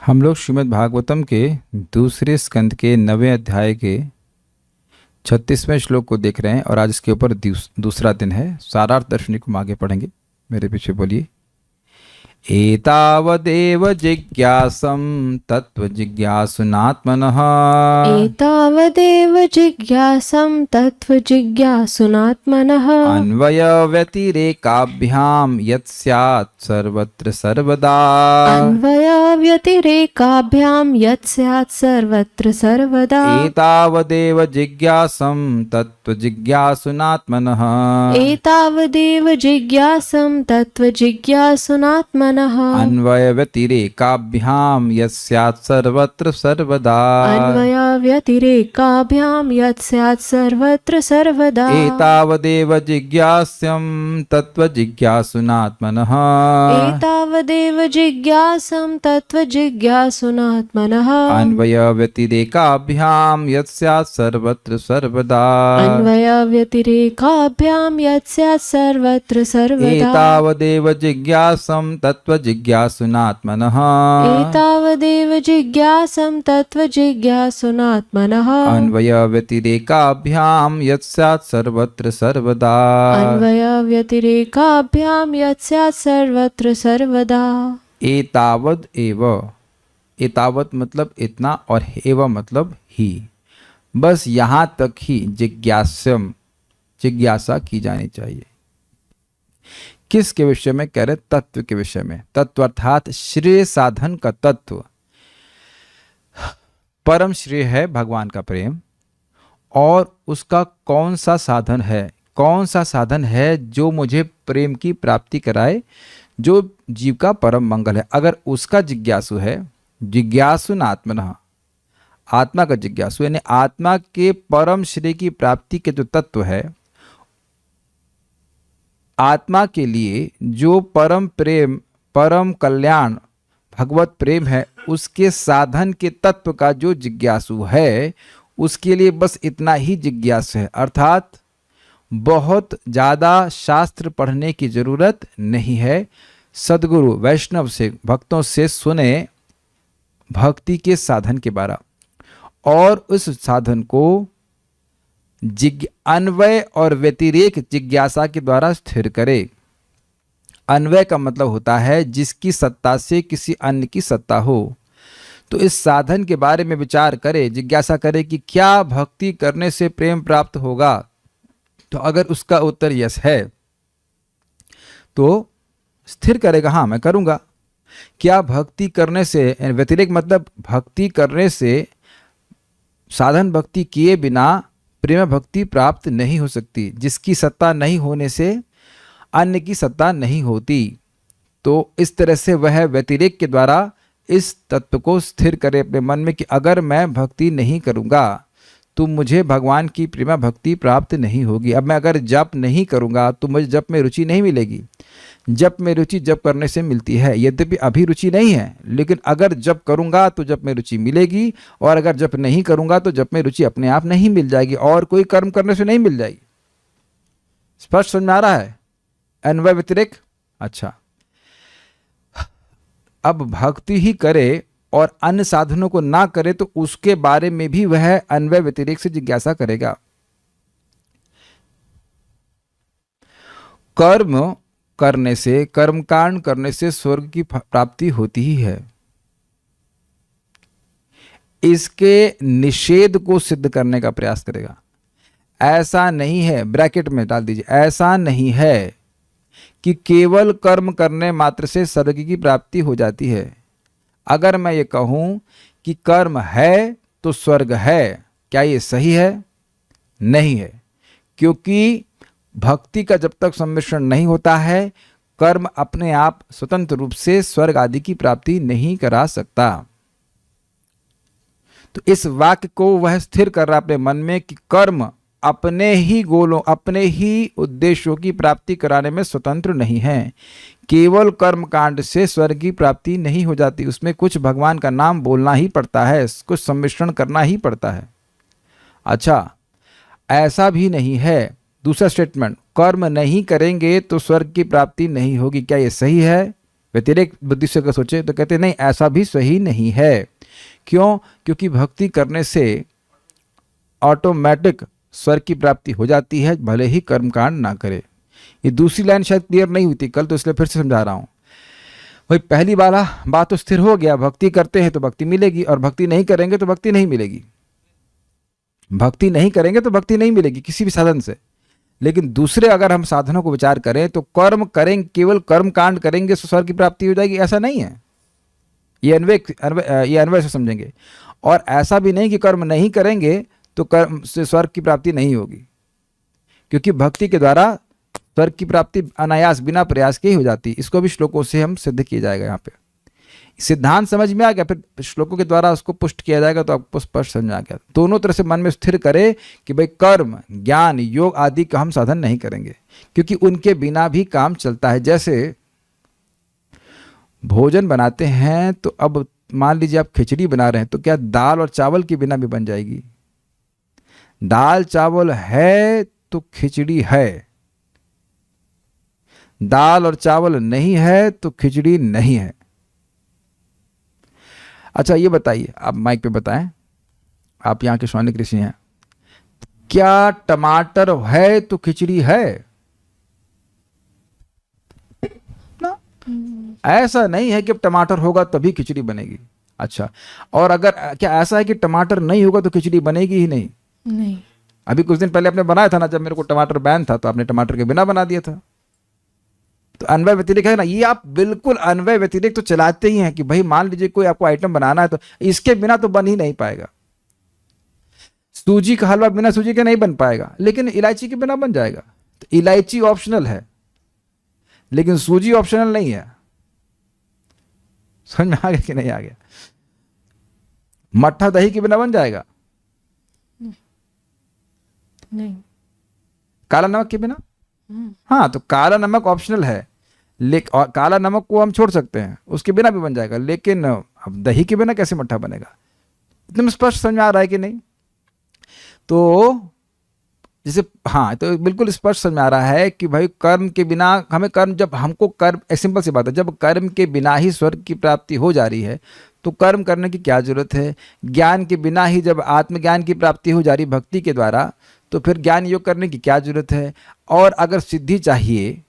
हम लोग श्रीमद् भागवतम के दूसरे स्कंद के 9वें अध्याय के 36वें श्लोक को देख रहे हैं और आज इसके ऊपर दूसरा दिन है। सारार्थ दर्शनी को हम आगे पढ़ेंगे। मेरे पीछे बोलिए। एतावदेव जिज्ञासं तत्त्वजिज्ञासुनात्मनः एतावदेव जिज्ञासं तत्त्वजिज्ञासुनात्मनः अन्वयव्यतिरेकाभ्यां यत् स्यात् सर्वत्र सर्वदा अन्वयव्यतिरेकाभ्यां यत् स्यात् सर्वत्र सर्वदा एतावदेव जिज्ञासं तत्त्वजिज्ञासुनात्मनः एतावदेव जिज्ञासं तत्त्वजिज्ञासुनात्मनः अन्वयव्यतिरेकाभ्यां यत् स्यात् सर्वत्र सर्वदा अन्वयव्यतिरेकाभ्यां यत् स्यात् सर्वत्र सर्वदा एतावदेव जिज्ञास्यं तत्त्वजिज्ञासुनात्मनः एतावदेव जिज्ञासं तत्त्वजिज्ञासुनात्मनः अन्वयव्यतिरेकाभ्यां यत् स्यात् सर्वत्र सर्वदा अन्वयव्यतिरेकाभ्यां यत् स्यात् सर्वत्र सर्वदा एतावदेव जिज्ञासं तत्त्वजिज्ञासुनात्मनः एतावदेव जिज्ञासं तत्त्वजिज्ञासुनात्मनः अन्वयव्यतिरेकाभ्यां यत् स्यात् सर्वत्र सर्वदा अन्वयव्यतिरेकाभ्यां यत् स्यात् सर्वत्र सर्वदा एतावद एव, एतावत मतलब इतना और एव मतलब ही, बस यहाँ तक ही जिज्ञास्यम जिज्ञासा की जानी चाहिए। किसके विषय में कह रहे? तत्व के विषय में। तत्व अर्थात श्रेय साधन का तत्व। परम श्रेय है भगवान का प्रेम, और उसका कौन सा साधन है? कौन सा साधन है जो मुझे प्रेम की प्राप्ति कराए, जो जीव का परम मंगल है? अगर उसका जिज्ञासु है, जिज्ञासुन आत्मनः, आत्मा का जिज्ञासु यानी आत्मा के परम श्रेय की प्राप्ति के जो तत्व है, आत्मा के लिए जो परम प्रेम, परम कल्याण भगवत प्रेम है, उसके साधन के तत्व का जो जिज्ञासु है, उसके लिए बस इतना ही जिज्ञासु है। अर्थात बहुत ज़्यादा शास्त्र पढ़ने की जरूरत नहीं है। सद्गुरु वैष्णव से, भक्तों से सुने भक्ति के साधन के बारे, और उस साधन को अन्वय और व्यतिरेक जिज्ञासा के द्वारा स्थिर करे। अन्वय का मतलब होता है जिसकी सत्ता से किसी अन्य की सत्ता हो। तो इस साधन के बारे में विचार करे, जिज्ञासा करे कि क्या भक्ति करने से प्रेम प्राप्त होगा। तो अगर उसका उत्तर यस है तो स्थिर करेगा, हाँ मैं करूँगा। क्या भक्ति करने से, व्यतिरेक मतलब भक्ति करने से, साधन भक्ति किए बिना प्रेम भक्ति प्राप्त नहीं हो सकती। जिसकी सत्ता नहीं होने से अन्य की सत्ता नहीं होती। तो इस तरह से वह व्यतिरेक के द्वारा इस तत्व को स्थिर करे अपने मन में कि अगर मैं भक्ति नहीं करूँगा तो मुझे भगवान की प्रेम भक्ति प्राप्त नहीं होगी। अब मैं अगर जप नहीं करूँगा तो मुझे जप में रुचि नहीं मिलेगी। जप में रुचि जप करने से मिलती है, यद्यपि अभी रुचि नहीं है, लेकिन अगर जप करूंगा तो जप में रुचि मिलेगी, और अगर जप नहीं करूंगा तो जप में रुचि अपने आप नहीं मिल जाएगी, और कोई कर्म करने से नहीं मिल जाएगी। स्पष्ट समझ में आ रहा है? अन्वय व्यतिरेक। अच्छा, अब भक्ति ही करे और अन्य साधनों को ना करे तो उसके बारे में भी वह अन्वय व्यतिरेक से जिज्ञासा करेगा। कर्म करने से, कर्मकांड करने से स्वर्ग की प्राप्ति होती ही है। इसके निषेध को सिद्ध करने का प्रयास करेगा। ऐसा नहीं है, ब्रैकेट में डाल दीजिए, ऐसा नहीं है कि केवल कर्म करने मात्र से स्वर्ग की प्राप्ति हो जाती है। अगर मैं ये कहूं कि कर्म है तो स्वर्ग है, क्या ये सही है? नहीं है, क्योंकि भक्ति का जब तक सम्मिश्रण नहीं होता है, कर्म अपने आप स्वतंत्र रूप से स्वर्ग आदि की प्राप्ति नहीं करा सकता। तो इस वाक्य को वह स्थिर कर रहा अपने मन में कि कर्म अपने ही गोलों, अपने ही उद्देश्यों की प्राप्ति कराने में स्वतंत्र नहीं है। केवल कर्म कांड से स्वर्ग की प्राप्ति नहीं हो जाती, उसमें कुछ भगवान का नाम बोलना ही पड़ता है, कुछ सम्मिश्रण करना ही पड़ता है। अच्छा, ऐसा भी नहीं है। दूसरा स्टेटमेंट, कर्म नहीं करेंगे तो स्वर्ग की प्राप्ति नहीं होगी, क्या ये सही है? व्यतिरेक बुद्धि से अगर सोचे तो कहते नहीं, ऐसा भी सही नहीं है। क्यों? क्योंकि भक्ति करने से ऑटोमेटिक स्वर्ग की प्राप्ति हो जाती है, भले ही कर्मकांड ना करे। ये दूसरी लाइन शायद क्लियर नहीं हुई थी कल, तो इसलिए फिर से समझा रहा हूँ। भाई पहली वाला बात तो स्थिर हो गया, भक्ति करते हैं तो भक्ति मिलेगी, और भक्ति नहीं करेंगे तो भक्ति नहीं मिलेगी। भक्ति नहीं करेंगे तो भक्ति नहीं मिलेगी किसी भी साधन से। लेकिन दूसरे अगर हम साधनों को विचार करें तो कर्म करेंगे, केवल कर्म कांड करेंगे तो स्वर्ग की प्राप्ति हो जाएगी, ऐसा नहीं है। ये अन्वय से समझेंगे। और ऐसा भी नहीं कि कर्म नहीं करेंगे तो कर्म से स्वर्ग की प्राप्ति नहीं होगी, क्योंकि भक्ति के द्वारा स्वर्ग की प्राप्ति अनायास बिना प्रयास के ही हो जाती है। इसको भी श्लोकों से हम सिद्ध किया जाएगा। यहाँ पे सिद्धांत समझ में आ गया, फिर श्लोकों के द्वारा उसको पुष्ट किया जाएगा तो आपको स्पष्ट समझ आ गया। दोनों तरह से मन में स्थिर करे कि भाई कर्म, ज्ञान, योग आदि का हम साधन नहीं करेंगे, क्योंकि उनके बिना भी काम चलता है। जैसे भोजन बनाते हैं तो अब मान लीजिए आप खिचड़ी बना रहे हैं, तो क्या दाल और चावल के बिना भी बन जाएगी? दाल चावल है तो खिचड़ी है, दाल और चावल नहीं है तो खिचड़ी नहीं है। अच्छा ये बताइए, आप माइक पे बताएं, आप यहाँ के शौनिक ऋषि हैं, क्या टमाटर है तो खिचड़ी है ना? ऐसा नहीं है कि अब टमाटर होगा तभी खिचड़ी बनेगी। अच्छा, और अगर क्या ऐसा है कि टमाटर नहीं होगा तो खिचड़ी बनेगी ही नहीं? नहीं। अभी कुछ दिन पहले आपने बनाया था ना, जब मेरे को टमाटर बैन था तो आपने टमाटर के बिना बना दिया था। तो अन्वय व्यतिरेक है ना, ये आप बिल्कुल अन्वय व्यतिरेक तो चलाते ही हैं कि भाई मान लीजिए कोई आपको आइटम बनाना है तो इसके बिना तो बन ही नहीं पाएगा। सूजी का हलवा बिना सूजी के नहीं बन पाएगा, लेकिन इलायची के बिना बन जाएगा। तो इलायची ऑप्शनल है लेकिन सूजी ऑप्शनल नहीं है। समझ में आ गया कि नहीं आ गया? मट्ठा दही के बिना बन जाएगा? नहीं। काला नमक के बिना? हाँ, तो काला नमक ऑप्शनल है, लेकिन काला नमक को हम छोड़ सकते हैं, उसके बिना भी बन जाएगा। लेकिन अब दही के बिना कैसे मट्ठा बनेगा? एकदम स्पष्ट समझ में आ रहा है कि नहीं? तो जैसे हाँ, तो बिल्कुल स्पष्ट समझ में आ रहा है कि भाई कर्म के बिना हमें कर्म, जब हमको कर्म, सिंपल सी बात है, जब कर्म के बिना ही स्वर्ग की प्राप्ति हो जा रही है तो कर्म करने की क्या जरूरत है? ज्ञान के बिना ही जब आत्मज्ञान की प्राप्ति हो जा रही भक्ति के द्वारा, तो फिर ज्ञान योग करने की क्या जरूरत है? और अगर सिद्धि चाहिए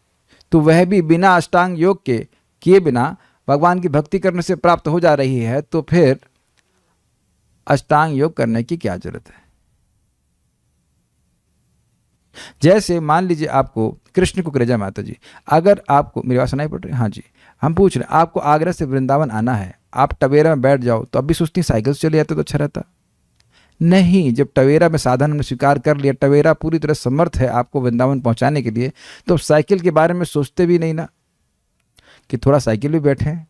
तो वह भी बिना अष्टांग योग के किए बिना भगवान की भक्ति करने से प्राप्त हो जा रही है, तो फिर अष्टांग योग करने की क्या जरूरत है? जैसे मान लीजिए आपको कृष्ण को कृजा माता जी, अगर आपको, मेरी बात सुनाई पड़ रही है? हाँ जी, हम पूछ रहे हैं, आपको आगरा से वृंदावन आना है, आप टवेरा में बैठ जाओ तो अब भी सोचती साइकिल से चले जाते तो अच्छा रहता? नहीं, जब टवेरा में साधन हमने स्वीकार कर लिया, टवेरा पूरी तरह समर्थ है आपको वृंदावन पहुंचाने के लिए, तो साइकिल के बारे में सोचते भी नहीं ना कि थोड़ा साइकिल भी बैठे। I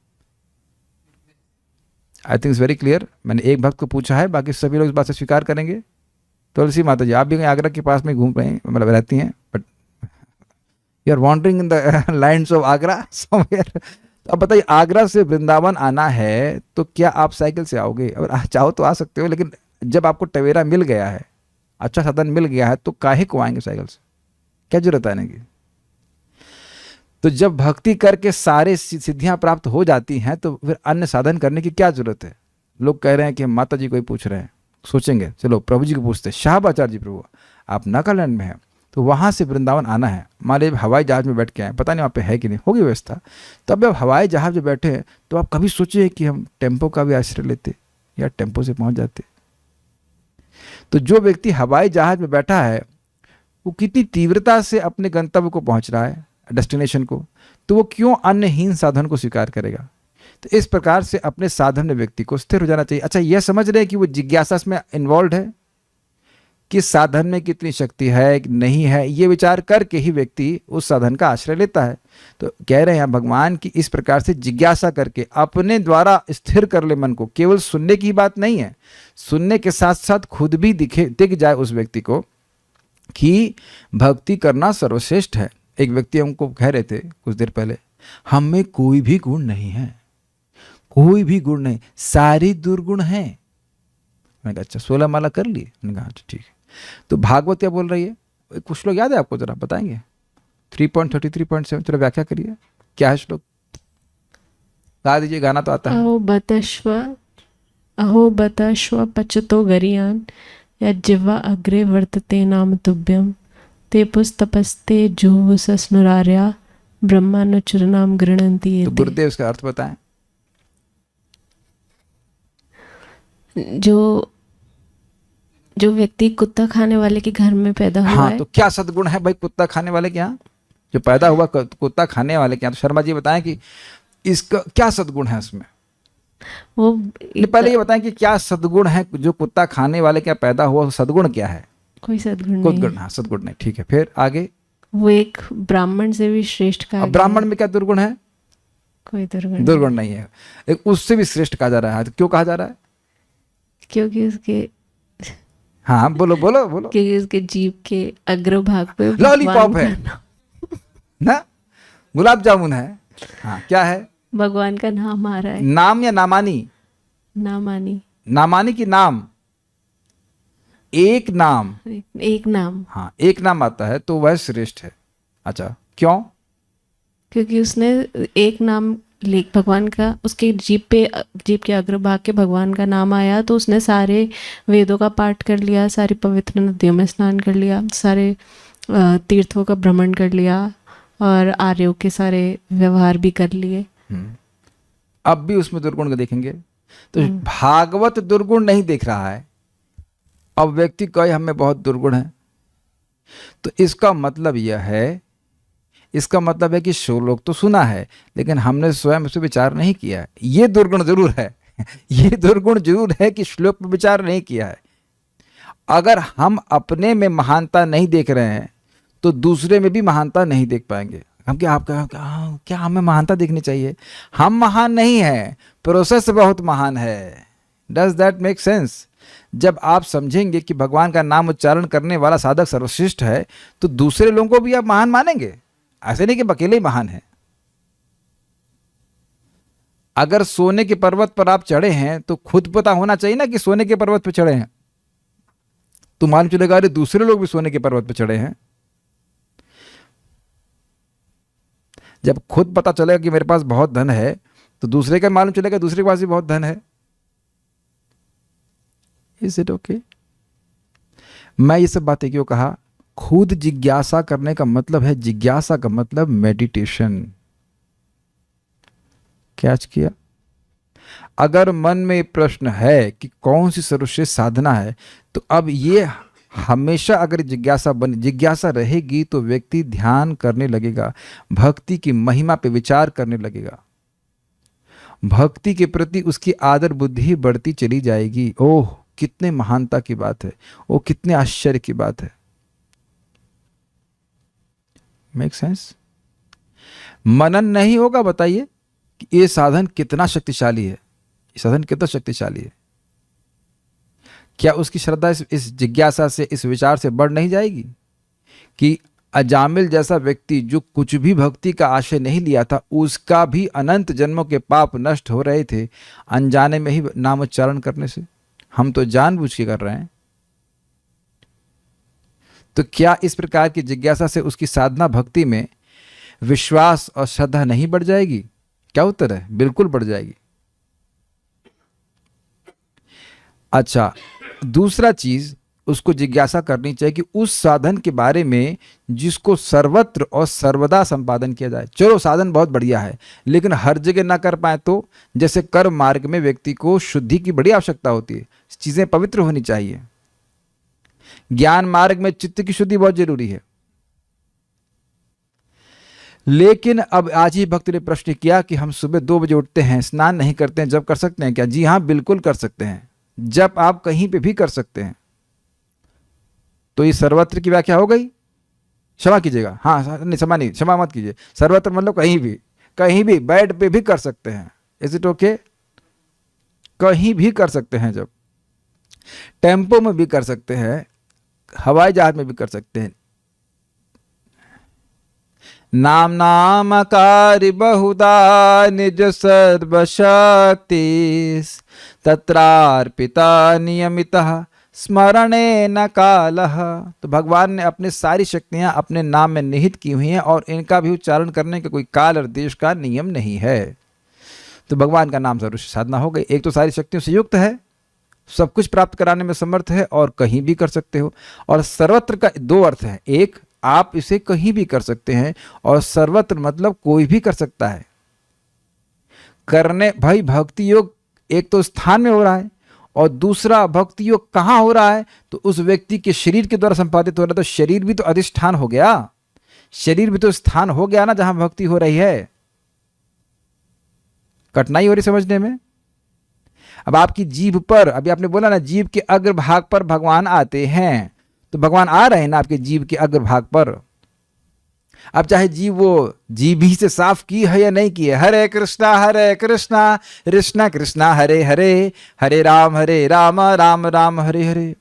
think it's very clear. मैंने एक भक्त को पूछा है, बाकी सभी लोग इस बात से स्वीकार करेंगे। तुलसी माता जी, आप भी आगरा के पास में घूम रहे हैं, मतलब रहती हैं, but you are wondering in the lands of Agra somewhere. तो अब बताइए, आगरा से वृंदावन आना है तो क्या आप साइकिल से आओगे? अगर चाहो तो आ सकते हो, लेकिन जब आपको टवेरा मिल गया है, अच्छा साधन मिल गया है, तो काहे को आएंगे साइकिल से? क्या जरूरत है आने की? तो जब भक्ति करके सारे सिद्धियां प्राप्त हो जाती हैं तो फिर अन्य साधन करने की क्या जरूरत है? लोग कह रहे हैं कि हम माता जी को ही पूछ रहे हैं, सोचेंगे चलो प्रभु जी को पूछते हैं, शाहबाचार्य जी प्रभु आप नागालैंड में हैं तो वहाँ से वृंदावन आना है, मान लीजिए हवाई जहाज में बैठ के आए, पता नहीं वहाँ पे है कि नहीं, होगी व्यवस्था। तो अब हवाई जहाज में बैठे हैं तो आप कभी सोचिए कि हम टेम्पो का भी आश्रय लेते या टेम्पो से पहुँच जाते। तो जो व्यक्ति हवाई जहाज में बैठा है वो कितनी तीव्रता से अपने गंतव्य को पहुंच रहा है, डेस्टिनेशन को, तो वो क्यों अन्यहीन साधन को स्वीकार करेगा? तो इस प्रकार से अपने साधन में व्यक्ति को स्थिर हो जाना चाहिए। अच्छा, यह समझ रहे हैं कि वो जिज्ञासा में इन्वॉल्व है कि साधन में कितनी शक्ति है नहीं है, ये विचार करके ही व्यक्ति उस साधन का आश्रय लेता है। तो कह रहे हैं भगवान की इस प्रकार से जिज्ञासा करके अपने द्वारा स्थिर कर ले मन को। केवल सुनने की बात नहीं है, सुनने के साथ साथ खुद भी दिख जाए उस व्यक्ति को कि भक्ति करना सर्वश्रेष्ठ है। एक व्यक्ति हमको कह रहे थे कुछ देर पहले, हम में कोई भी गुण नहीं है, कोई भी गुण नहीं, सारी दुर्गुण है। मैंने कहा अच्छा 16 माला कर लिए? मैंने कहा अच्छा ठीक है। तो भागवत क्या बोल रही है? कुछ लोग याद है आपको? जरा बताएंगे 3.33.7, जरा व्याख्या करिए, क्या है श्लोक? गा दीजिए, गाना तो आता है। अहो बतश्व पचतो गरियान यज्जिह्वा अग्रे वर्तते नाम तुभ्यम ते पुस्तपस्ते जुहुसस्नुरार्या ब्रह्मानुचरनाम गृह्णन्ति तो एते। गुरुदेव इसका अर्थ बताएं। जो व्यक्ति कुत्ता खाने वाले के घर में पैदा हुआ हाँ, है, तो क्या सद्गुण है भाई कुत्ता खाने वाले के यहाँ? जो पैदा हुआ कुत्ता खाने वाले के यहाँ, तो शर्मा जी बताएं कि इसका क्या सद्गुण है उसमें? वो पहले ये बताएं कि क्या सद्गुण है जो कुत्ता खाने वाले के यहाँ पैदा हुआ, सद्गुण क्या है? कोई सद्गुण कोई नहीं गुण, है। हाँ सद्गुण नहीं, ठीक है। फिर आगे, वो एक ब्राह्मण से भी श्रेष्ठ कहा अब गया ब्राह्मण है। में क्या दुर्गुण है? कोई दुर्गुण दुर्गुण नहीं है, एक उससे भी श्रेष्ठ कहा जा रहा है। तो क्यों कहा जा रहा है? क्योंकि बोलो बोलो बोलो। उसके जीभ के अग्रभाग पे लॉलीपॉप भगवान है का ना, गुलाब जामुन है। हाँ, क्या है? भगवान का नाम आ रहा है। नाम या नामानी? नामानी, नामानी की नाम, एक नाम। एक नाम। हाँ, एक नाम आता है तो वह श्रेष्ठ है। अच्छा, क्यों? क्योंकि उसने एक नाम भगवान का, उसके जीभ के अग्रभाग के भगवान का नाम आया तो उसने सारे वेदों का पाठ कर लिया, सारी पवित्र नदियों में स्नान कर लिया, सारे तीर्थों का भ्रमण कर लिया और आर्यों के सारे व्यवहार भी कर लिए। अब भी उसमें दुर्गुण को देखेंगे तो भागवत दुर्गुण नहीं देख रहा है। अब व्यक्ति कहे हमें बहुत दुर्गुण है, तो इसका मतलब यह है, कि श्लोक तो सुना है लेकिन हमने स्वयं उस पर विचार नहीं किया है। ये दुर्गुण जरूर है ये दुर्गुण जरूर है कि श्लोक पर विचार नहीं किया है। अगर हम अपने में महानता नहीं देख रहे हैं तो दूसरे में भी महानता नहीं देख पाएंगे। हम क्या हमें महानता देखनी चाहिए? हम महान नहीं है, प्रोसेस बहुत महान है। Does that make sense? जब आप समझेंगे कि भगवान का नाम उच्चारण करने वाला साधक सर्वश्रेष्ठ है तो दूसरे लोगों को भी आप महान मानेंगे। ऐसे नहीं कि अकेले ही महान है। अगर सोने के पर्वत पर आप चढ़े हैं तो खुद पता होना चाहिए ना कि सोने के पर्वत पर चढ़े हैं, तो मालूम चलेगा अरे दूसरे लोग भी सोने के पर्वत पर चढ़े हैं। जब खुद पता चलेगा कि मेरे पास बहुत धन है तो दूसरे का मालूम चलेगा दूसरे के पास भी बहुत धन है। Is it okay? मैं ये सब बातें क्यों कहा? खुद जिज्ञासा करने का मतलब है, जिज्ञासा का मतलब मेडिटेशन। कैच किया? अगर मन में प्रश्न है कि कौन सी सर्वश्रेष्ठ साधना है, तो अब ये हमेशा अगर जिज्ञासा रहेगी तो व्यक्ति ध्यान करने लगेगा, भक्ति की महिमा पे विचार करने लगेगा, भक्ति के प्रति उसकी आदर बुद्धि बढ़ती चली जाएगी। ओह कितने महानता की बात है, ओह कितने आश्चर्य की बात है। Make sense? मनन नहीं होगा, बताइए कि ये साधन कितना शक्तिशाली है, ये साधन कितना शक्तिशाली है। क्या उसकी श्रद्धा इस जिज्ञासा से, इस विचार से बढ़ नहीं जाएगी कि अजामिल जैसा व्यक्ति जो कुछ भी भक्ति का आशय नहीं लिया था, उसका भी अनंत जन्मों के पाप नष्ट हो रहे थे अनजाने में ही नाम उच्चारण करने से। हम तो जानबूझ के कर रहे हैं। तो क्या इस प्रकार की जिज्ञासा से उसकी साधना भक्ति में विश्वास और श्रद्धा नहीं बढ़ जाएगी? क्या उत्तर है? बिल्कुल बढ़ जाएगी। अच्छा, दूसरा चीज उसको जिज्ञासा करनी चाहिए कि उस साधन के बारे में जिसको सर्वत्र और सर्वदा संपादन किया जाए। चलो साधन बहुत बढ़िया है लेकिन हर जगह ना कर पाए तो, जैसे कर्म मार्ग में व्यक्ति को शुद्धि की बड़ी आवश्यकता होती है, चीजें पवित्र होनी चाहिए। ज्ञान मार्ग में चित्त की शुद्धि बहुत जरूरी है। लेकिन अब आज ही भक्त ने प्रश्न किया कि हम सुबह 2 बजे उठते हैं, स्नान नहीं करते हैं, जब कर सकते हैं क्या? जी हाँ, बिल्कुल कर सकते हैं। जब आप कहीं पे भी कर सकते हैं। तो ये सर्वत्र की व्याख्या हो गई? क्षमा कीजिएगा, हाँ नहीं क्षमा नहीं, क्षमा मत कीजिए। सर्वत्र मतलब कहीं भी बेड पे भी कर सकते हैं। Is it okay? कहीं भी कर सकते हैं। जब टेम्पो में भी कर सकते हैं, हवाई जहाज में भी कर सकते हैं। नाम नामकारी बहुधा निज सर्वशक्ति तत्रार्पिता नियमितः स्मरणे न कालः। तो भगवान ने अपनी सारी शक्तियां अपने नाम में निहित की हुई हैं और इनका भी उच्चारण करने का कोई काल और देश का नियम नहीं है। तो भगवान का नाम जरूर साधना हो गई। एक तो सारी शक्तियों से युक्त है, सब कुछ प्राप्त कराने में समर्थ है और कहीं भी कर सकते हो। और सर्वत्र का दो अर्थ है, एक आप इसे कहीं भी कर सकते हैं, और सर्वत्र मतलब कोई भी कर सकता है। करने भाई भक्ति योग एक तो स्थान में हो रहा है, और दूसरा भक्ति योग कहाँ हो रहा है, तो उस व्यक्ति के शरीर के द्वारा संपादित हो रहा है। तो शरीर भी तो अधिष्ठान हो गया, शरीर भी तो स्थान हो गया ना जहां भक्ति हो रही है। कठिनाई हो रही समझने में। अब आपकी जीभ पर, अभी आपने बोला ना जीभ के अग्रभाग पर भगवान आते हैं, तो भगवान आ रहे हैं ना आपके जीभ के अग्रभाग पर। अब चाहे जीव वो जीभ ही से साफ की है या नहीं की है, हरे कृष्णा कृष्णा कृष्णा हरे हरे, हरे राम राम राम हरे हरे।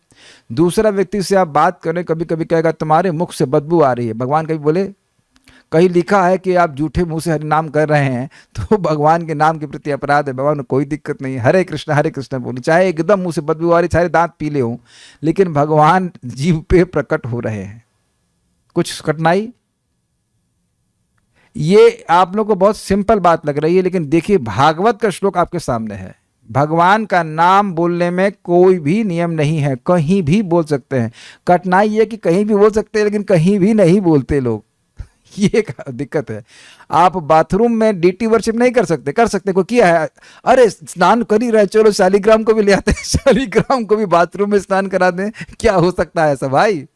दूसरा व्यक्ति से आप बात करें, कभी कभी कहेगा तुम्हारे मुख से बदबू आ रही है। भगवान कभी बोले? कहीं लिखा है कि आप झूठे मुंह से हरि नाम कर रहे हैं तो भगवान के नाम के प्रति अपराध है। भगवान को कोई दिक्कत नहीं, हरे कृष्णा बोली, चाहे एकदम मुंह से बदबू आ रही, सारे दांत पीले हों, लेकिन भगवान जीव पे प्रकट हो रहे हैं। कुछ कठिनाई? ये आप लोगों को बहुत सिंपल बात लग रही है, लेकिन देखिए भागवत का श्लोक आपके सामने है। भगवान का नाम बोलने में कोई भी नियम नहीं है, कहीं भी बोल सकते हैं। कठिनाई ये कि कहीं भी बोल सकते हैं लेकिन कहीं भी नहीं बोलते लोग, ये एक दिक्कत है। आप बाथरूम में डीटी वर्शिप नहीं कर सकते, कर सकते कोई किया है, अरे स्नान कर ही रहे चलो शालिग्राम को भी ले आते हैं, शालिग्राम को भी बाथरूम में स्नान करा दें। क्या हो सकता है ऐसा भाई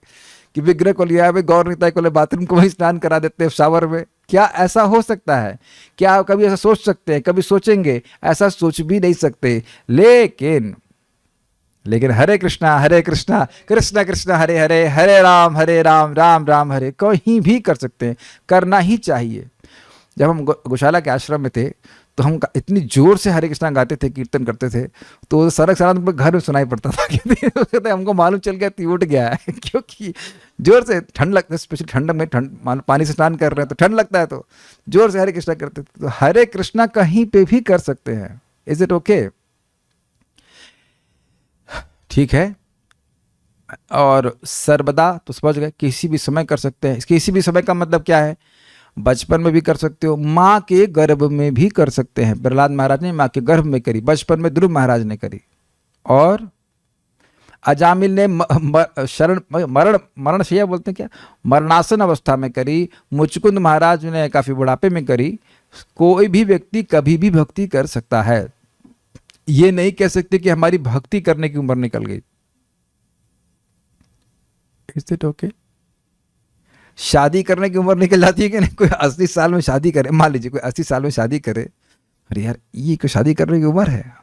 कि विग्रह को लिया है गौर निताई को ले बाथरूम को वही स्नान करा देते हैं शावर में? क्या ऐसा हो सकता है? क्या आप कभी ऐसा सोच सकते हैं? कभी सोचेंगे? ऐसा सोच भी नहीं सकते। लेकिन हरे कृष्णा कृष्णा कृष्णा हरे हरे, हरे राम राम राम हरे, कहीं भी कर सकते हैं, करना ही चाहिए। जब हम गौशाला के आश्रम में थे तो हम इतनी जोर से हरे कृष्णा गाते थे, कीर्तन करते थे, तो सारा घर में सुनाई पड़ता था। कहते हमको मालूम चल गया कि उठ गया है, क्योंकि जोर से ठंड लगता है, स्पेशली ठंड में पानी से स्नान कर रहे हैं तो ठंड लगता है, तो जोर से हरे कृष्णा करते थे। तो हरे कृष्णा कहीं पे भी कर सकते हैं। Is it okay? ठीक है। और सर्वदा तो समझ गए, किसी भी समय कर सकते हैं। किसी भी समय का मतलब क्या है? बचपन में भी कर सकते हो, माँ के गर्भ में भी कर सकते हैं। प्रहलाद महाराज ने माँ के गर्भ में करी, बचपन में ध्रुव महाराज ने करी, और अजामिल ने मरणशैया बोलते हैं क्या, मरणासन अवस्था में करी। मुचकुंद महाराज ने काफी बुढ़ापे में करी। कोई भी व्यक्ति कभी भी भक्ति कर सकता है। ये नहीं कह सकते कि हमारी भक्ति करने की उम्र निकल गई। Is it okay? शादी करने की उम्र निकल जाती है कि नहीं? कोई 80 साल में शादी करे, मान लीजिए कोई 80 साल में शादी करे, अरे यार ये कोई शादी करने की उम्र है?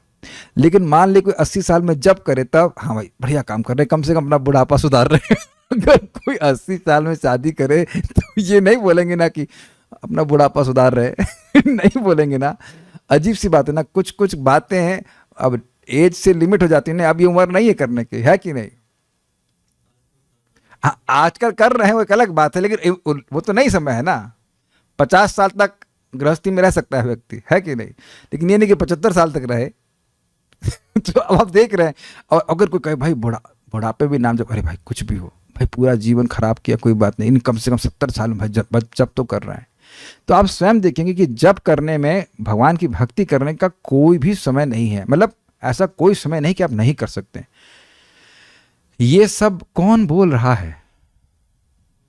लेकिन मान ली कोई 80 साल में जब करे तब हाँ भाई बढ़िया काम कर रहे, कम से कम अपना बुढ़ापा सुधार रहे। अगर कोई 80 साल में शादी करे तो ये नहीं बोलेंगे ना कि अपना बुढ़ापा सुधार रहे। नहीं बोलेंगे ना। अजीब सी बात है ना, कुछ कुछ बातें हैं अब एज से लिमिट हो जाती है ना, अब ये उम्र नहीं है करने की, है कि नहीं? आजकल कर रहे हैं वो एक अलग बात है, लेकिन वो तो नहीं समय है ना। 50 साल तक गृहस्थी में रह सकता है व्यक्ति, है कि नहीं? लेकिन ये नहीं कि 75 साल तक रहे। तो अब आप देख रहे हैं, और अगर कोई कहे भाई बुढ़ापे भी नाम, जब अरे भाई कुछ भी हो भाई, पूरा जीवन खराब किया कोई बात नहीं, इन कम से कम 70 साल में भाई जब तो कर रहे हैं। तो आप स्वयं देखेंगे कि जब करने में, भगवान की भक्ति करने का कोई भी समय नहीं है। मतलब ऐसा कोई समय नहीं कि आप नहीं कर सकते। ये सब कौन बोल रहा है?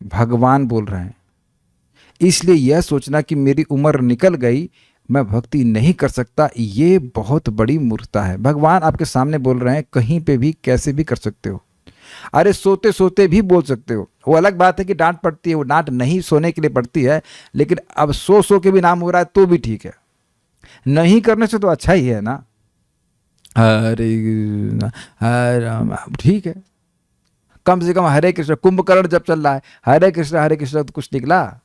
भगवान बोल रहे हैं। इसलिए यह सोचना कि मेरी उम्र निकल गई, मैं भक्ति नहीं कर सकता, ये बहुत बड़ी मूर्खता है। भगवान आपके सामने बोल रहे हैं, कहीं पे भी कैसे भी कर सकते हो। अरे सोते सोते भी बोल सकते हो। वो अलग बात है कि डांट पड़ती है, वो डांट नहीं सोने के लिए पड़ती है, लेकिन अब सो के भी नाम हो रहा है तो भी ठीक है। नहीं करने से तो अच्छा ही है ना। हरे ठीक है, कम से कम हरे कृष्ण, कुंभकर्ण जब चल रहा है हरे कृष्ण तो कुछ निकला।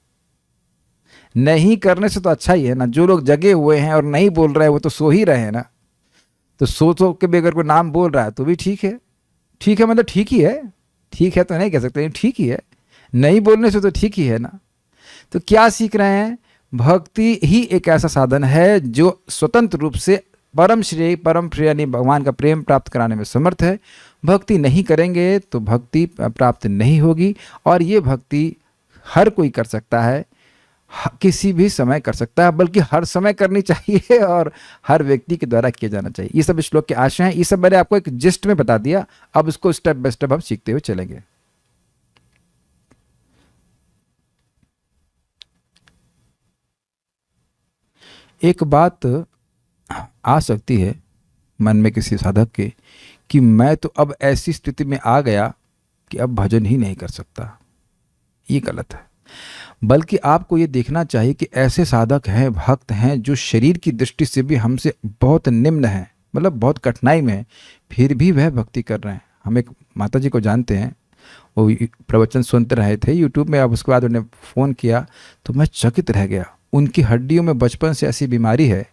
नहीं करने से तो अच्छा ही है ना। जो लोग जगे हुए हैं और नहीं बोल रहे हैं वो तो सो ही रहे हैं ना। तो सो के भी अगर कोई नाम बोल रहा है तो भी ठीक है। ठीक है मतलब ठीक ही है, ठीक है तो नहीं कह सकते, ठीक ही है। नहीं बोलने से तो ठीक ही है ना। तो क्या सीख रहे हैं? भक्ति ही एक ऐसा साधन है जो स्वतंत्र रूप से परम श्रेय परम प्रिय यानी भगवान का प्रेम प्राप्त कराने में समर्थ है। भक्ति नहीं करेंगे तो भक्ति प्राप्त नहीं होगी, और ये भक्ति हर कोई कर सकता है। किसी भी समय कर सकता है, बल्कि हर समय करनी चाहिए और हर व्यक्ति के द्वारा किया जाना चाहिए। ये सब इस श्लोक के आशय हैं। ये सब मैंने आपको एक जिस्ट में बता दिया, अब इसको स्टेप बाय स्टेप हम सीखते हुए चलेंगे। एक बात आ सकती है मन में किसी साधक के कि मैं तो अब ऐसी स्थिति में आ गया कि अब भजन ही नहीं कर सकता। ये गलत है। बल्कि आपको ये देखना चाहिए कि ऐसे साधक हैं, भक्त हैं, जो शरीर की दृष्टि से भी हमसे बहुत निम्न हैं, मतलब बहुत कठिनाई में हैं, फिर भी वह भक्ति कर रहे हैं। हम एक माता जी को जानते हैं, वो प्रवचन सुनते रहे थे यूट्यूब में, अब उसके बाद उन्हें फ़ोन किया तो मैं चकित रह गया। उनकी हड्डियों में बचपन से ऐसी बीमारी है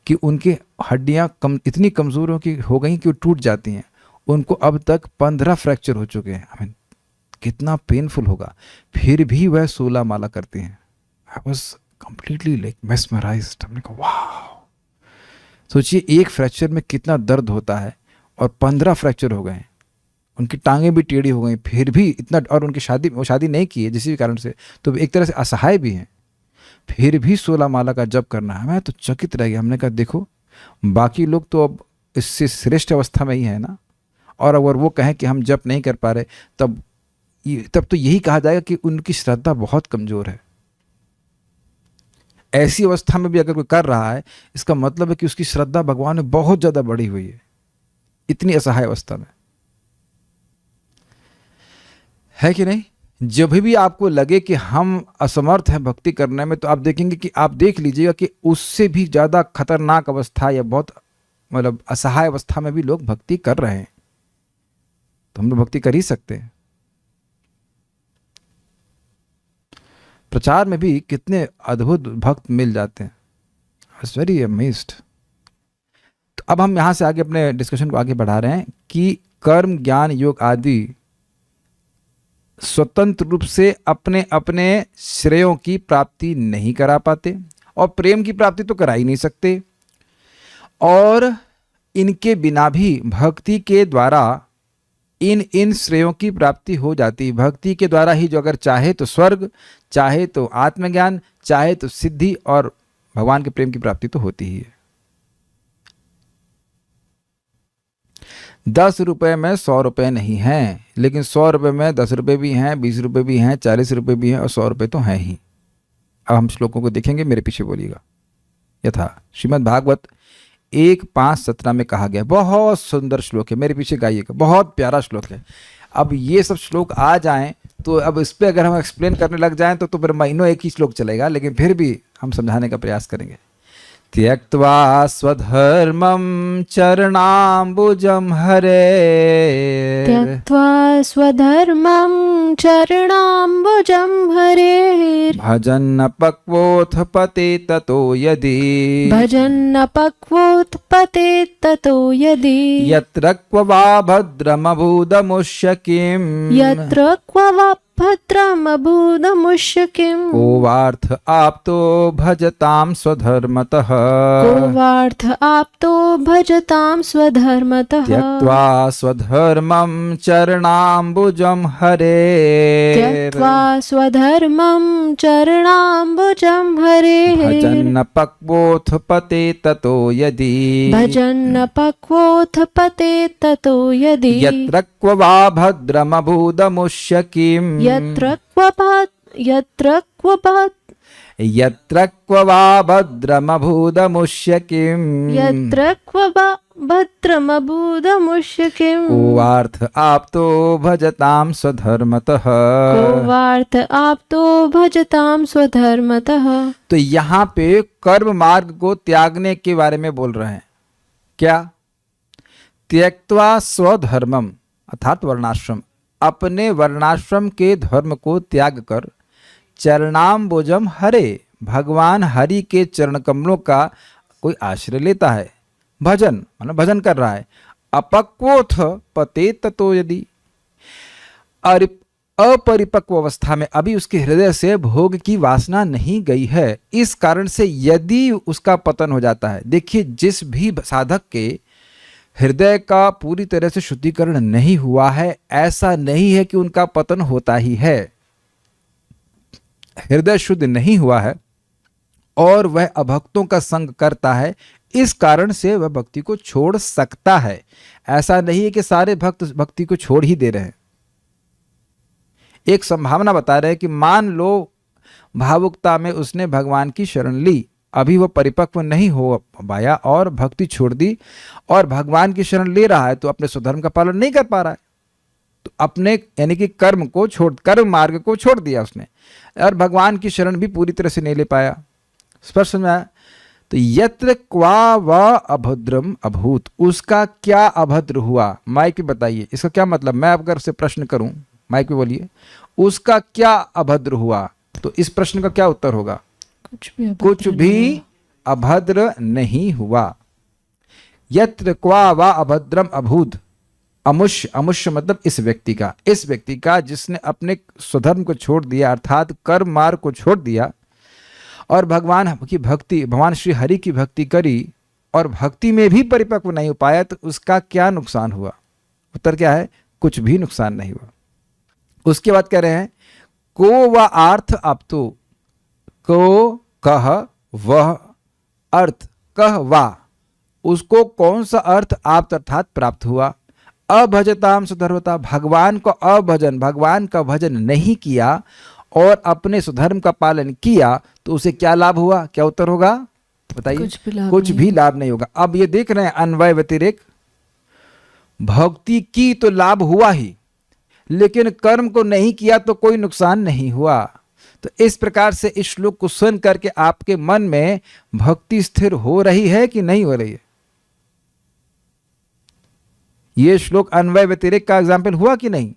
कि उनकी हड्डियाँ इतनी कमज़ोर हो गई कि वो टूट जाती हैं। उनको अब तक 15 फ्रैक्चर हो चुके हैं। आई मीन कितना पेनफुल होगा, फिर भी वह 16 माला करती हैं। I was completely like mesmerised. हमने कहा वाह, सोचिए एक फ्रैक्चर में कितना दर्द होता है, और 15 फ्रैक्चर हो गए। उनकी टांगें भी टेढ़ी हो गई, फिर भी इतना, और उनकी वो शादी नहीं की है जिस भी कारण से, तो एक तरह से असहाय भी हैं, फिर भी 16 माला का जप करना है। मैं तो चकित रह गया। हमने कहा देखो, बाकी लोग तो अब इससे श्रेष्ठ अवस्था में ही है ना, और अगर वो कहें कि हम जप नहीं कर पा रहे, तब तो यही कहा जाएगा कि उनकी श्रद्धा बहुत कमज़ोर है। ऐसी अवस्था में भी अगर कोई कर रहा है, इसका मतलब है कि उसकी श्रद्धा भगवान में बहुत ज़्यादा बढ़ी हुई है, इतनी असहाय अवस्था में, है कि नहीं। जब भी आपको लगे कि हम असमर्थ हैं भक्ति करने में, तो आप देखेंगे कि आप देख लीजिएगा कि उससे भी ज़्यादा खतरनाक अवस्था या बहुत मतलब असहाय अवस्था में भी लोग भक्ति कर रहे हैं। तो हम लोग भक्ति कर ही सकते हैं। प्रचार में भी कितने अद्भुत भक्त मिल जाते हैं। I was very amazed. तो अब हम यहाँ से आगे अपने डिस्कशन को आगे बढ़ा रहे हैं कि कर्म, ज्ञान, योग आदि स्वतंत्र रूप से अपने अपने श्रेयों की प्राप्ति नहीं करा पाते, और प्रेम की प्राप्ति तो करा ही नहीं सकते, और इनके बिना भी भक्ति के द्वारा इन श्रेयों की प्राप्ति हो जाती। भक्ति के द्वारा ही जो अगर चाहे तो स्वर्ग, चाहे तो आत्मज्ञान, चाहे तो सिद्धि, और भगवान के प्रेम की प्राप्ति तो होती ही है। 10 रुपए में 100 रुपए नहीं हैं, लेकिन 100 रुपए में 10 रुपए भी हैं, 20 रुपए भी हैं, 40 रुपए भी हैं, और 100 रुपए तो हैं ही। अब हम श्लोकों को देखेंगे, मेरे पीछे बोलिएगा। यथा श्रीमद् भागवत 1:5-17 में कहा गया, बहुत सुंदर श्लोक है, मेरे पीछे गाइएगा, बहुत प्यारा श्लोक है। अब ये सब श्लोक आ जाएं तो अब इस पर अगर हम एक्सप्लेन करने लग जाएं तो फिर महीनों एक ही श्लोक चलेगा, लेकिन फिर भी हम समझाने का प्रयास करेंगे। त्यक्त्वा स्वधर्मं चरणाम्बुजं हरेः, त्यक्त्वा स्वधर्मं चरणाम्बुजं हरेः, भजन्न पक्वोऽथ पतेत् ततो यदि, भजन्न पक्वोत्पतेत् ततो यदि, यत्र क्व वा भद्रमभूदमुष्य किम्, यत्र क्व वा भद्रमभूदमुष्य किम्, को वार्थ आप्तो भजतां स्वधर्मतः, को वार्थ आप्तो भजतां स्वधर्मतः, त्यक्त्वा स्वधर्मं चरणाम्बुजं हरेः, त्यक्त्वा स्वधर्मं चरणाम्बुजं हरेः, भजन्न पक्वोऽथ पतेत् ततो यदि, भजन्न पक्वोऽथ पतेत् ततो यदि, यत्र क्व वा भद्रमभूदमुष्य किम्, यत्र क्व यत्र क्व वा भद्रमभूदमुष्य किम्, यत्र क्व वा भद्रमभूदमुष्य किम्, को वार्थ आप्तो भजतां स्वधर्मतः, को वार्थ आप्तो भजतां स्वधर्मतः। तो यहाँ पे कर्म मार्ग को त्यागने के बारे में बोल रहे हैं। क्या? त्यक्त्वा स्वधर्मम अर्थात वर्णाश्रम, अपने वर्णाश्रम के धर्म को त्याग कर चरणाम्बुजम हरे, भगवान हरि के चरण कमलों का कोई आश्रय लेता है, भजन मतलब भजन कर रहा है। अपक्वोथ पतेत् ततो यदि, अपरिपक्व अवस्था में अभी उसके हृदय से भोग की वासना नहीं गई है, इस कारण से यदि उसका पतन हो जाता है। देखिए, जिस भी साधक के हृदय का पूरी तरह से शुद्धिकरण नहीं हुआ है, ऐसा नहीं है कि उनका पतन होता ही है। हृदय शुद्ध नहीं हुआ है और वह अभक्तों का संग करता है, इस कारण से वह भक्ति को छोड़ सकता है। ऐसा नहीं है कि सारे भक्त भक्ति को छोड़ ही दे रहे हैं। एक संभावना बता रहे हैं कि मान लो भावुकता में उसने भगवान की शरण ली, अभी वह परिपक्व नहीं हो पाया और भक्ति छोड़ दी, और भगवान की शरण ले रहा है तो अपने स्वधर्म का पालन नहीं कर पा रहा है, तो अपने यानी कि कर्म मार्ग को छोड़ दिया उसने, और भगवान की शरण भी पूरी तरह से नहीं ले पाया। स्पष्ट समझ में आया? तो यत्र क्वा व अभद्रम अभूत, उसका क्या अभद्र हुआ। माइक पे बताइए इसका क्या मतलब। मैं अगर से प्रश्न करूं, माइक पे बोलिए, उसका क्या अभद्र हुआ, तो इस प्रश्न का क्या उत्तर होगा? कुछ भी अभद्र नहीं हुआ। यत्र क्वा व अभद्रम अभूत, अमुष्य, अमुष्य मतलब इस व्यक्ति का जिसने अपने स्वधर्म को छोड़ दिया, अर्थात कर्म मार्ग को छोड़ दिया और भगवान की भक्ति, भगवान श्री हरि की भक्ति करी और भक्ति में भी परिपक्व नहीं हो पाया, तो उसका क्या नुकसान हुआ? उत्तर क्या है? कुछ भी नुकसान नहीं हुआ। उसके बाद कह रहे हैं को व अर्थ अप्तो, को कह वह अर्थ, कह वा, उसको कौन सा अर्थ आप अर्थात प्राप्त हुआ। अभजताम सुधर्मता, भगवान को अभजन, भगवान का भजन नहीं किया और अपने सुधर्म का पालन किया, तो उसे क्या लाभ हुआ? क्या उत्तर होगा बताइए? कुछ भी लाभ नहीं होगा। अब ये देख रहे हैं अन्वय व्यतिरेक, भक्ति की तो लाभ हुआ ही, लेकिन कर्म को नहीं किया तो कोई नुकसान नहीं हुआ। तो इस प्रकार से इस श्लोक को सुन करके आपके मन में भक्ति स्थिर हो रही है कि नहीं हो रही है? ये श्लोक अन्वय व्यतिरेक का एग्जाम्पल हुआ कि नहीं?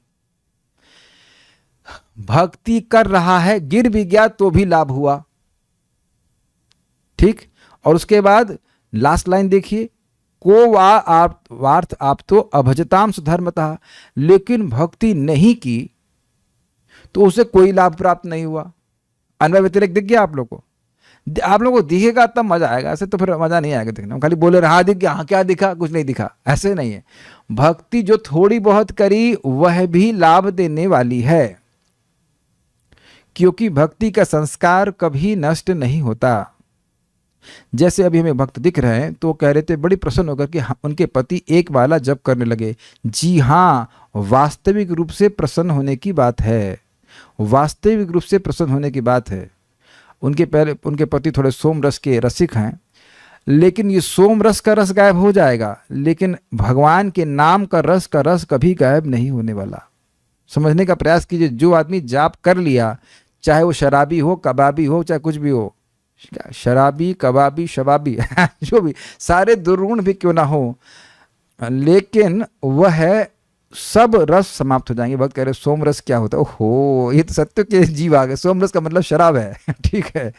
भक्ति कर रहा है, गिर भी गया तो भी लाभ हुआ, ठीक। और उसके बाद लास्ट लाइन देखिए, को वार्थ आप तो अभजताम सुधर्मतः, लेकिन भक्ति नहीं की तो उसे कोई लाभ प्राप्त नहीं हुआ। अन्वय व्यतिरेक दिख गया आप लोग को? आप लोगों को दिखेगा तब मजा आएगा, ऐसे तो फिर मजा नहीं आएगा देखने में। खाली बोले रहा दिख गया, हाँ क्या दिखा, कुछ नहीं दिखा, ऐसे नहीं है। भक्ति जो थोड़ी बहुत करी वह भी लाभ देने वाली है, क्योंकि भक्ति का संस्कार कभी नष्ट नहीं होता। जैसे अभी हमें भक्त दिख रहे हैं तो कह रहे थे बड़ी प्रसन्न होकर कि उनके पति एक माला जप करने लगे। जी हाँ, वास्तविक रूप से प्रसन्न होने की बात है, वास्तविक रूप से प्रसन्न होने की बात है। उनके पति थोड़े सोम रस के रसिक हैं, लेकिन ये सोम रस का रस गायब हो जाएगा, लेकिन भगवान के नाम का रस कभी गायब नहीं होने वाला। समझने का प्रयास कीजिए। जो आदमी जाप कर लिया, चाहे वो शराबी हो, कबाबी हो, चाहे कुछ भी हो, शराबी कबाबी शबाबी जो भी, सारे दुर्गुण भी क्यों ना हो, लेकिन वह सब रस समाप्त हो जाएंगे। भक्त कह रहे सोम रस क्या होता है? ओहो, ये तो सत्य के जीव आ गए। सोम रस का मतलब शराब है ठीक है,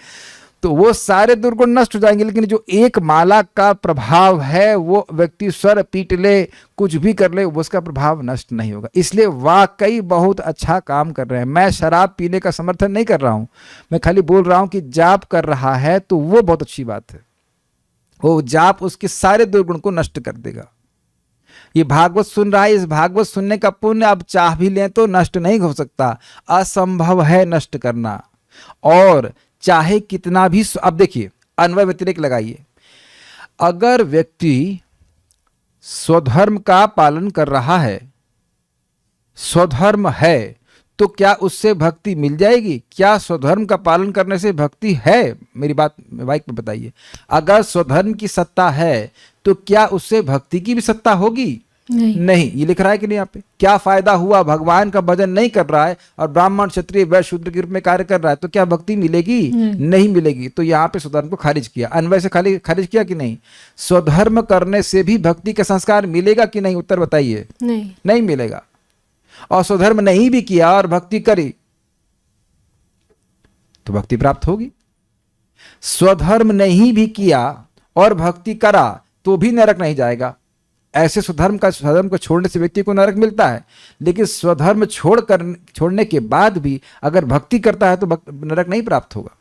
तो वो सारे दुर्गुण नष्ट हो जाएंगे, लेकिन जो एक माला का प्रभाव है, वो व्यक्ति स्वर पीट ले, कुछ भी कर ले, उसका प्रभाव नष्ट नहीं होगा। इसलिए वाकई बहुत अच्छा काम कर रहे हैं। मैं शराब पीने का समर्थन नहीं कर रहा हूं, मैं खाली बोल रहा हूं कि जाप कर रहा है तो वो बहुत अच्छी बात है। वो जाप उसके सारे दुर्गुण को नष्ट कर देगा। ये भागवत सुन रहा है, इस भागवत सुनने का पुण्य अब चाह भी लें तो नष्ट नहीं हो सकता, असंभव है नष्ट करना। और चाहे कितना भी, अब देखिए अन्वय व्यतिरेक लगाइए। अगर व्यक्ति स्वधर्म का पालन कर रहा है, स्वधर्म है, तो क्या उससे भक्ति मिल जाएगी? क्या स्वधर्म का पालन करने से भक्ति है? मेरी बात माइक पे बताइए। अगर स्वधर्म की सत्ता है तो क्या उससे भक्ति की भी सत्ता होगी? नहीं। ये लिख रहा है कि नहीं यहाँ पे? क्या फायदा हुआ? भगवान का भजन नहीं कर रहा है और ब्राह्मण क्षत्रिय वैश्य शूद्र के रूप में कार्य कर रहा है, तो क्या भक्ति मिलेगी? नहीं मिलेगी। तो यहाँ पे स्वधर्म को खारिज किया। अन्वय से खाली खारिज किया कि नहीं? स्वधर्म करने से भी भक्ति का संस्कार मिलेगा कि नहीं? उत्तर बताइए। नहीं मिलेगा। और स्वधर्म नहीं भी किया और भक्ति करी तो भक्ति प्राप्त होगी। स्वधर्म नहीं भी किया और भक्ति करा तो भी नरक नहीं जाएगा। ऐसे स्वधर्म को छोड़ने से व्यक्ति को नरक मिलता है, लेकिन स्वधर्म छोड़ने के बाद भी अगर भक्ति करता है तो नरक नहीं प्राप्त होगा।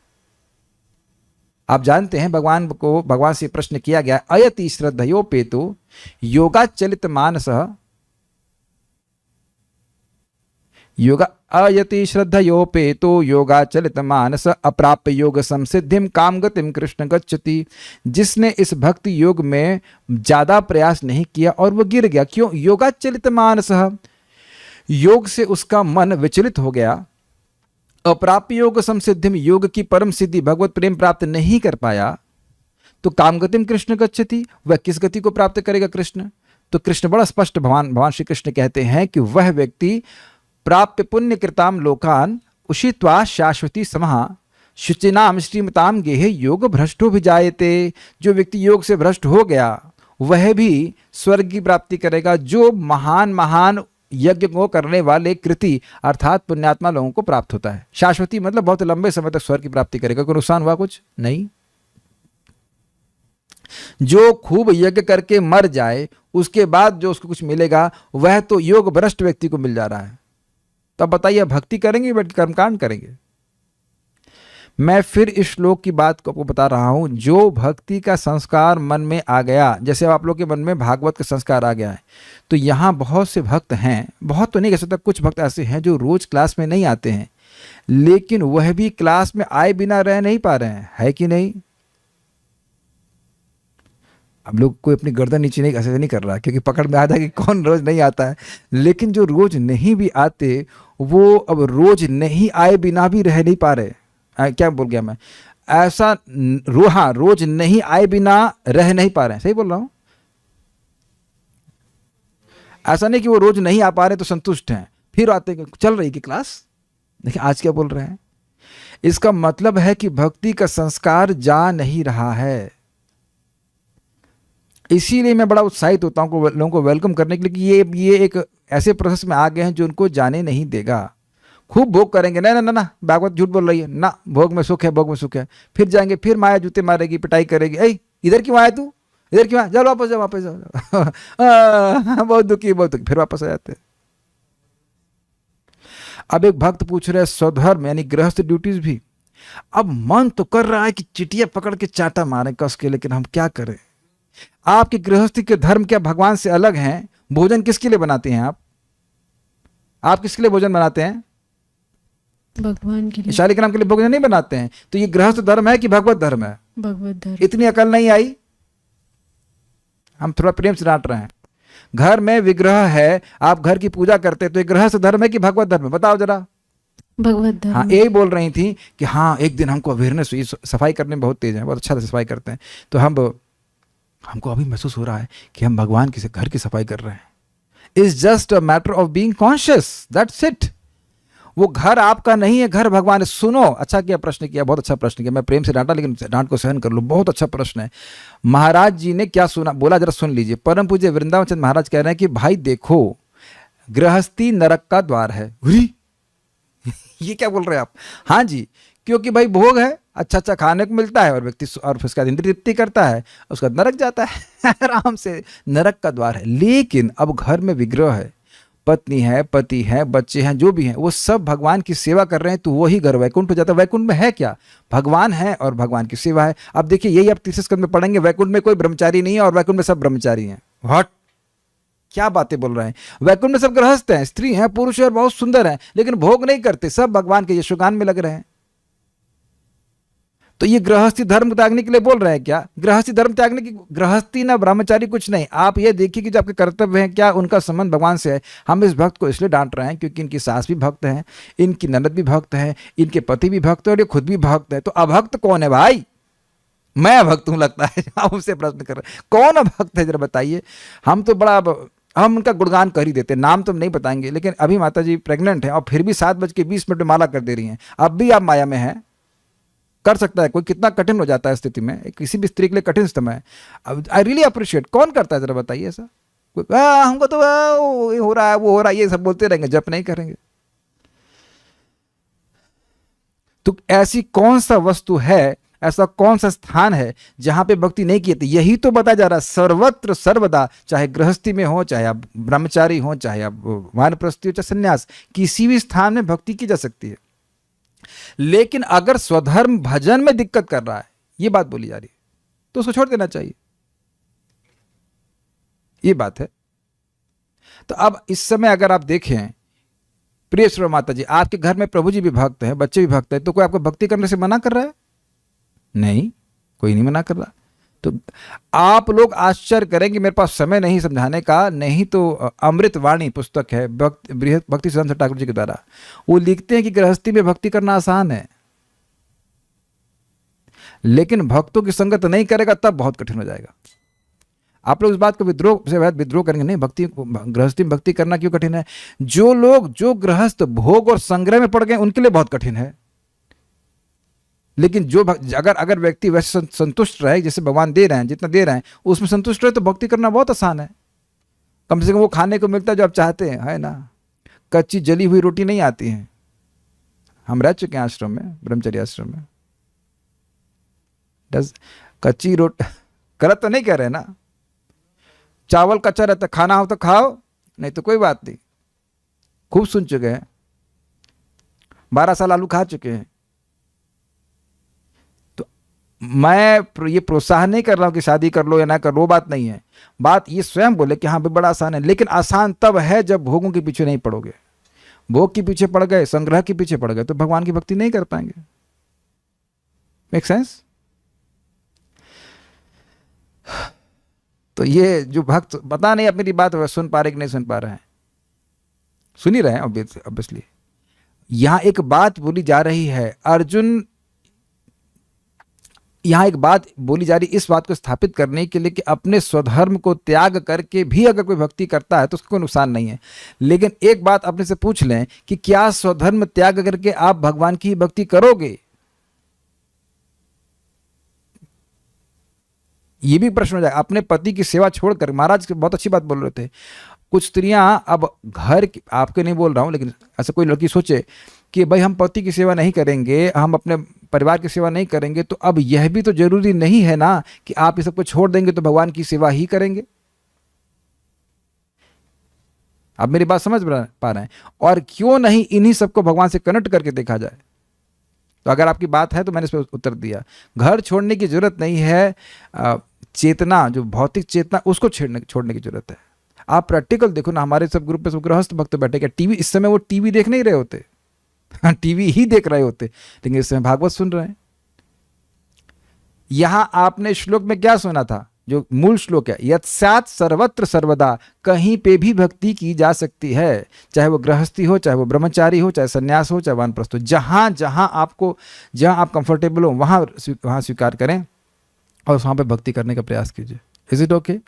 आप जानते हैं भगवान से प्रश्न किया गया, अयति श्रद्धयोपेतो योगाचलित मानसः, योगा अयति श्रद्धयोपेतो योगाचलित मानस अप्राप्य योग संसिद्धिम काम गतिम कृष्ण गच्छति। जिसने इस भक्ति योग में ज्यादा प्रयास नहीं किया और वो गिर गया, क्यों? योगाचलित मानस, योग से उसका मन विचलित हो गया। अप्राप्य योग संसिद्धिम, योग की परम सिद्धि भगवत प्रेम प्राप्त नहीं कर पाया, तो कामगतिम कृष्ण गच्छति, वह किस गति को प्राप्त करेगा? कृष्ण। तो कृष्ण बड़ा स्पष्ट, भगवान श्री कृष्ण कहते हैं कि वह व्यक्ति प्राप्य पुण्य कृताम लोकान उषित्वा शाश्वती समहा शुचिनाम श्रीमताम गेहे योग भ्रष्टो भी जायते। जो व्यक्ति योग से भ्रष्ट हो गया वह भी स्वर्ग की प्राप्ति करेगा, जो महान महान यज्ञ को करने वाले कृति अर्थात पुण्यात्मा लोगों को प्राप्त होता है। शाश्वती मतलब बहुत लंबे समय तक स्वर्ग की प्राप्ति करेगा। कोई नुकसान हुआ? कुछ नहीं। जो खूब यज्ञ करके मर जाए उसके बाद जो उसको कुछ मिलेगा वह तो योग भ्रष्ट व्यक्ति को मिल जा रहा है। तब बताइए भक्ति करेंगे बट कर्मकांड करेंगे? मैं फिर इस श्लोक की बात को आपको बता रहा हूं। जो भक्ति का संस्कार मन में आ गया, जैसे आप लोग के मन में भागवत का संस्कार आ गया है, तो यहाँ बहुत से भक्त हैं, बहुत तो नहीं कह सकता, कुछ भक्त ऐसे हैं जो रोज क्लास में नहीं आते हैं, लेकिन वह भी क्लास में आए बिना रह नहीं पा रहे हैं, है कि नहीं? अब लोग कोई अपनी गर्दन नीचे नहीं ऐसे नहीं कर रहा क्योंकि पकड़ में आता है कि कौन रोज नहीं आता है, लेकिन जो रोज नहीं भी आते वो अब रोज नहीं आए बिना भी रह नहीं पा रहे। क्या बोल गया मैं? ऐसा हाँ, रोज नहीं आए बिना रह नहीं पा रहे हैं, सही बोल रहा हूं? ऐसा नहीं कि वो रोज नहीं आ पा रहे तो संतुष्ट हैं, फिर आते चल रही कि क्लास। देखिए आज क्या बोल रहे हैं, इसका मतलब है कि भक्ति का संस्कार जा नहीं रहा है। इसीलिए मैं बड़ा उत्साहित होता हूँ लोगों को वेलकम करने के लिए कि ये एक ऐसे प्रोसेस में आ गए हैं जो उनको जाने नहीं देगा। खूब भोग करेंगे, ना ना ना ना भागवत झूठ बोल रही है ना, भोग में सुख है, भोग में सुख है। फिर जाएंगे, फिर माया जूते मारेगी, पिटाई करेगी, ऐ इधर क्यों आया तू, इधर क्यों आया, चल वापस जाओ, वापस जाओ। बहुत दुखी, बहुत दुखी, फिर वापस आ जाते हैं। अब एक भक्त पूछ रहे स्वधर्म यानी गृहस्थ ड्यूटीज भी। अब मन तो कर रहा है कि चिटिया पकड़ के चाटा मारे कस के, लेकिन हम क्या करें? आपकी गृहस्थी के धर्म क्या भगवान से अलग हैं? भोजन किसके लिए बनाते हैं आप किसके लिए भोजन बनाते हैं? भगवान के लिए। शालिक राम के लिए भोजन नहीं बनाते हैं। तो ये गृहस्थ धर्म है कि भगवत धर्म है? भगवत धर्म। इतनी अकल नहीं आई? हम थोड़ा प्रेम से डांट रहे हैं। घर में विग्रह है, आप घर की पूजा करते हैं, तो ये गृहस्थ धर्म है कि भगवत धर्म है? बताओ जरा। भगवत धर्म। हाँ, यही बोल रही थी कि हाँ एक दिन हमको अवेयरनेस हुई, सफाई करने में बहुत तेज है, बहुत अच्छा से सफाई करते हैं, तो हमको अभी महसूस हो रहा है कि हम भगवान के घर की सफाई कर रहे हैं। It's just a matter of being conscious, that's it. वो घर आपका नहीं है, घर भगवान है। सुनो, अच्छा किया प्रश्न किया, बहुत अच्छा प्रश्न किया। मैं प्रेम से डांटा लेकिन डांट को सहन कर लो, बहुत अच्छा प्रश्न है। महाराज जी ने क्या सुना बोला जरा सुन लीजिए। परम पूज्य वृंदावन चंद्र महाराज कह रहे हैं कि भाई देखो, गृहस्थी नरक का द्वार है। ये क्या बोल रहे हैं आप? हाँ जी, क्योंकि भाई भोग है, अच्छा अच्छा खाने को मिलता है और व्यक्ति और उसका इंद्रिय तृप्ति करता है, उसका नरक जाता है। आराम से नरक का द्वार है। लेकिन अब घर में विग्रह है, पत्नी है, पति है, बच्चे हैं, जो भी हैं वो सब भगवान की सेवा कर रहे हैं, तो वही घर वैकुंठ हो जाता है। वैकुंठ में है क्या? भगवान है और भगवान की सेवा है। अब देखिए यही आप तीसरे स्कंद में पढ़ेंगे, वैकुंठ में कोई ब्रह्मचारी नहीं है और वैकुंठ में सब ब्रह्मचारी हैं। व्हाट, क्या बातें बोल रहे हैं? वैकुंठ में सब गृहस्थ हैं, स्त्री हैं, पुरुष हैं और बहुत सुंदर हैं, लेकिन भोग नहीं करते, सब भगवान के यशोगान में लग रहे हैं। तो ये गृहस्थी धर्म त्यागने के लिए बोल रहे हैं क्या? गृहस्थी धर्म त्यागने की, गृहस्थी ना ब्रह्मचारी कुछ नहीं। आप ये देखिए कि जो आपके कर्तव्य हैं क्या उनका संबंध भगवान से है। हम इस भक्त को इसलिए डांट रहे हैं क्योंकि इनकी सास भी भक्त है, इनकी ननद भी भक्त है, इनके पति भी भक्त है और ये खुद भी भक्त है। तो अभक्त कौन है भाई? मैं भक्त हूं लगता है। आप उससे प्रश्न कर रहे हैं कौन अभक्त है, जरा बताइए। हम तो बड़ा हम उनका गुणगान कर ही देते, नाम तो नहीं बताएंगे। लेकिन अभी माता जी प्रेग्नेंट हैं और फिर भी 7:20 में माला कर दे रही हैं। अब भी आप माया में हैं, कर सकता है कोई? कितना कठिन हो जाता है स्थिति में, किसी भी स्त्री के लिए कठिन समय। I really appreciate. कौन करता है जरा बताइए ऐसा? हमको तो ये हो रहा है, वो हो रहा है, ये सब बोलते रहेंगे, जप नहीं करेंगे। तो ऐसी कौन सा वस्तु है, ऐसा कौन सा स्थान है जहां पे भक्ति नहीं की जाती? यही तो बताया जा रहा है। सर्वत्र सर्वदा, चाहे गृहस्थी में हो, चाहे आप ब्रह्मचारी हो, चाहे आप वानप्रस्थी हो, चाहे संन्यास, किसी भी स्थान में भक्ति की जा सकती है। लेकिन अगर स्वधर्म भजन में दिक्कत कर रहा है, ये बात बोली जा रही है, तो उसको छोड़ देना चाहिए, ये बात है। तो अब इस समय अगर आप देखें प्रिय श्रोता माता जी, आपके घर में प्रभु जी भी भक्त हैं, बच्चे भी भक्त हैं, तो कोई आपको भक्ति करने से मना कर रहा है? नहीं, कोई नहीं मना कर रहा। तो आप लोग आश्चर्य करेंगे, मेरे पास समय नहीं समझाने का, नहीं तो अमृतवाणी पुस्तक है भक्ति सिद्धांत ठाकुर जी के द्वारा, वो लिखते हैं कि गृहस्थी में भक्ति करना आसान है, लेकिन भक्तों की संगत नहीं करेगा तब बहुत कठिन हो जाएगा। आप लोग इस बात को विद्रोह करेंगे, नहीं भक्ति गृहस्थी में भक्ति करना क्यों कठिन है? जो गृहस्थ भोग और संग्रह में पड़ गए उनके लिए बहुत कठिन है। लेकिन अगर व्यक्ति वैसे संतुष्ट रहे, जैसे भगवान दे रहे हैं, जितना दे रहे हैं उसमें संतुष्ट रहे, तो भक्ति करना बहुत आसान है। कम से कम वो खाने को मिलता है जो आप चाहते हैं, है ना। कच्ची जली हुई रोटी नहीं आती है। हम रह चुके हैं आश्रम में, ब्रह्मचर्य आश्रम में। कच्ची रोटी गलत तो नहीं कह रहे ना, चावल कच्चा रहता, खाना हो तो खाओ, नहीं तो कोई बात नहीं। खूब सुन चुके हैं, 12 साल आलू खा चुके हैं। तो मैं ये प्रोत्साहन नहीं कर रहा हूं कि शादी कर लो या ना कर लो, बात नहीं है। बात ये स्वयं बोले कि हाँ भाई बड़ा आसान है, लेकिन आसान तब है जब भोगों के पीछे नहीं पड़ोगे। भोग के पीछे पड़ गए, संग्रह के पीछे पड़ गए, तो भगवान की भक्ति नहीं कर पाएंगे। Make sense? तो ये जो भक्त, पता नहीं अब मेरी बात सुन पा रहे कि नहीं सुन पा रहे हैं, सुन ही रहे हैं ऑब्वियसली। यहां एक बात बोली जा रही है अर्जुन, यहां एक बात बोली जा रही इस बात को स्थापित करने के लिए कि अपने स्वधर्म को त्याग करके भी अगर कोई भक्ति करता है तो उसको कोई नुकसान नहीं है। लेकिन एक बात अपने से पूछ लें कि क्या स्वधर्म त्याग करके आप भगवान की भक्ति करोगे? ये भी प्रश्न हो जाएगा। अपने पति की सेवा छोड़कर, महाराज बहुत अच्छी बात बोल रहे थे, कुछ स्त्रियां अब घर की, आपके नहीं बोल रहा हूं, लेकिन ऐसा कोई लड़की सोचे कि भाई हम पति की सेवा नहीं करेंगे, हम अपने परिवार की सेवा नहीं करेंगे, तो अब यह भी तो जरूरी नहीं है ना कि आप ये सब कुछ छोड़ देंगे तो भगवान की सेवा ही करेंगे। आप मेरी बात समझ पा रहे हैं? और क्यों नहीं इन्हीं सबको भगवान से कनेक्ट करके देखा जाए? तो अगर आपकी बात है तो मैंने इस पर उत्तर दिया। घर छोड़ने की जरूरत नहीं है, चेतना, जो भौतिक चेतना, उसको छोड़ने की जरूरत है। आप प्रैक्टिकल देखो ना, हमारे सब ग्रुप पे सब गृहस्थ भक्त बैठे, क्या टीवी इस समय वो टीवी देख नहीं रहे होते? टीवी ही देख रहे होते, लेकिन इस समय भागवत सुन रहे हैं। यहां आपने श्लोक में क्या सुना था? जो मूल श्लोक है, यत्स्यात् सर्वत्र सर्वदा, कहीं पे भी भक्ति की जा सकती है, चाहे वो गृहस्थी हो, चाहे वो ब्रह्मचारी हो, चाहे सन्यास हो, चाहे वानप्रस्थ हो। जहां जहां आप कंफर्टेबल हो वहां स्वीकार करें और वहां पे भक्ति करने का प्रयास कीजिए। Is it okay?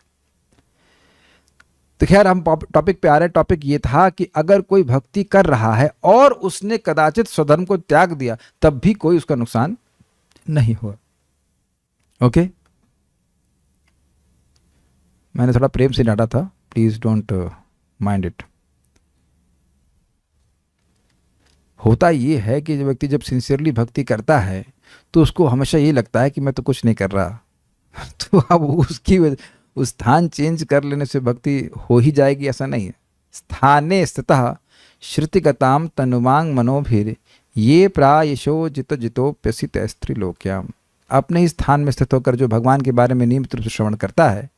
तो खैर हम टॉपिक पे आ रहे हैं। टॉपिक ये था कि अगर कोई भक्ति कर रहा है और उसने कदाचित स्वधर्म को त्याग दिया, तब भी कोई उसका नुकसान नहीं हुआ। ओके? मैंने थोड़ा प्रेम से डांटा था, प्लीज डोंट माइंड इट। होता ये है कि जो व्यक्ति जब सिंसियरली भक्ति करता है तो उसको हमेशा ये लगता है कि मैं तो कुछ नहीं कर रहा। तो अब उसकी उस स्थान चेंज कर लेने से भक्ति हो ही जाएगी, ऐसा नहीं है। स्थाने स्थितः श्रुतिगताम तनुमांग मनोभिर ये प्रायशो जितो जितोप्यसित स्त्रीलोक्याम। अपने ही स्थान में स्थित होकर जो भगवान के बारे में नियमित रूप से श्रवण करता है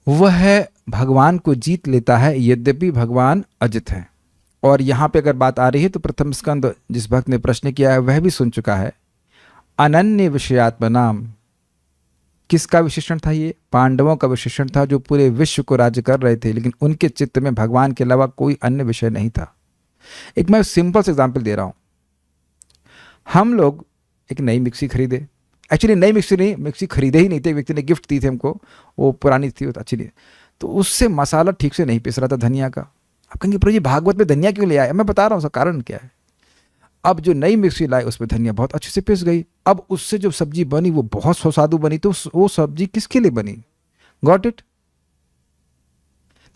वह भगवान को जीत लेता है, यद्यपि भगवान अजित है। और यहाँ पे अगर बात आ रही है तो प्रथम स्कंद जिस भक्त ने प्रश्न किया है वह भी सुन चुका है। अनन्य विषयात्मनाम, किसका विशेषण था? ये पांडवों का विशेषण था, जो पूरे विश्व को राज्य कर रहे थे, लेकिन उनके चित्त में भगवान के अलावा कोई अन्य विषय नहीं था। एक मैं सिंपल से एग्जाम्पल दे रहा हूँ। हम लोग एक नई मिक्सी खरीदे, एक्चुअली नई मिक्सी नहीं, मिक्सी खरीदे ही नहीं थे, व्यक्ति ने गिफ्ट दी थी हमको, वो पुरानी थी, वो अच्छी नहीं, तो उससे मसाला ठीक से नहीं पिस रहा था धनिया का। आप कहेंगे प्रभु जी भागवत में धनिया क्यों ले आए? मैं बता रहा हूँ उसका कारण क्या है। अब जो नई मिक्सी लाए उसमें धनिया बहुत अच्छे से पिस गई। अब उससे जो सब्जी बनी वो बहुत सुस्वादु बनी, तो वो सब्जी किसके लिए बनी? Got it?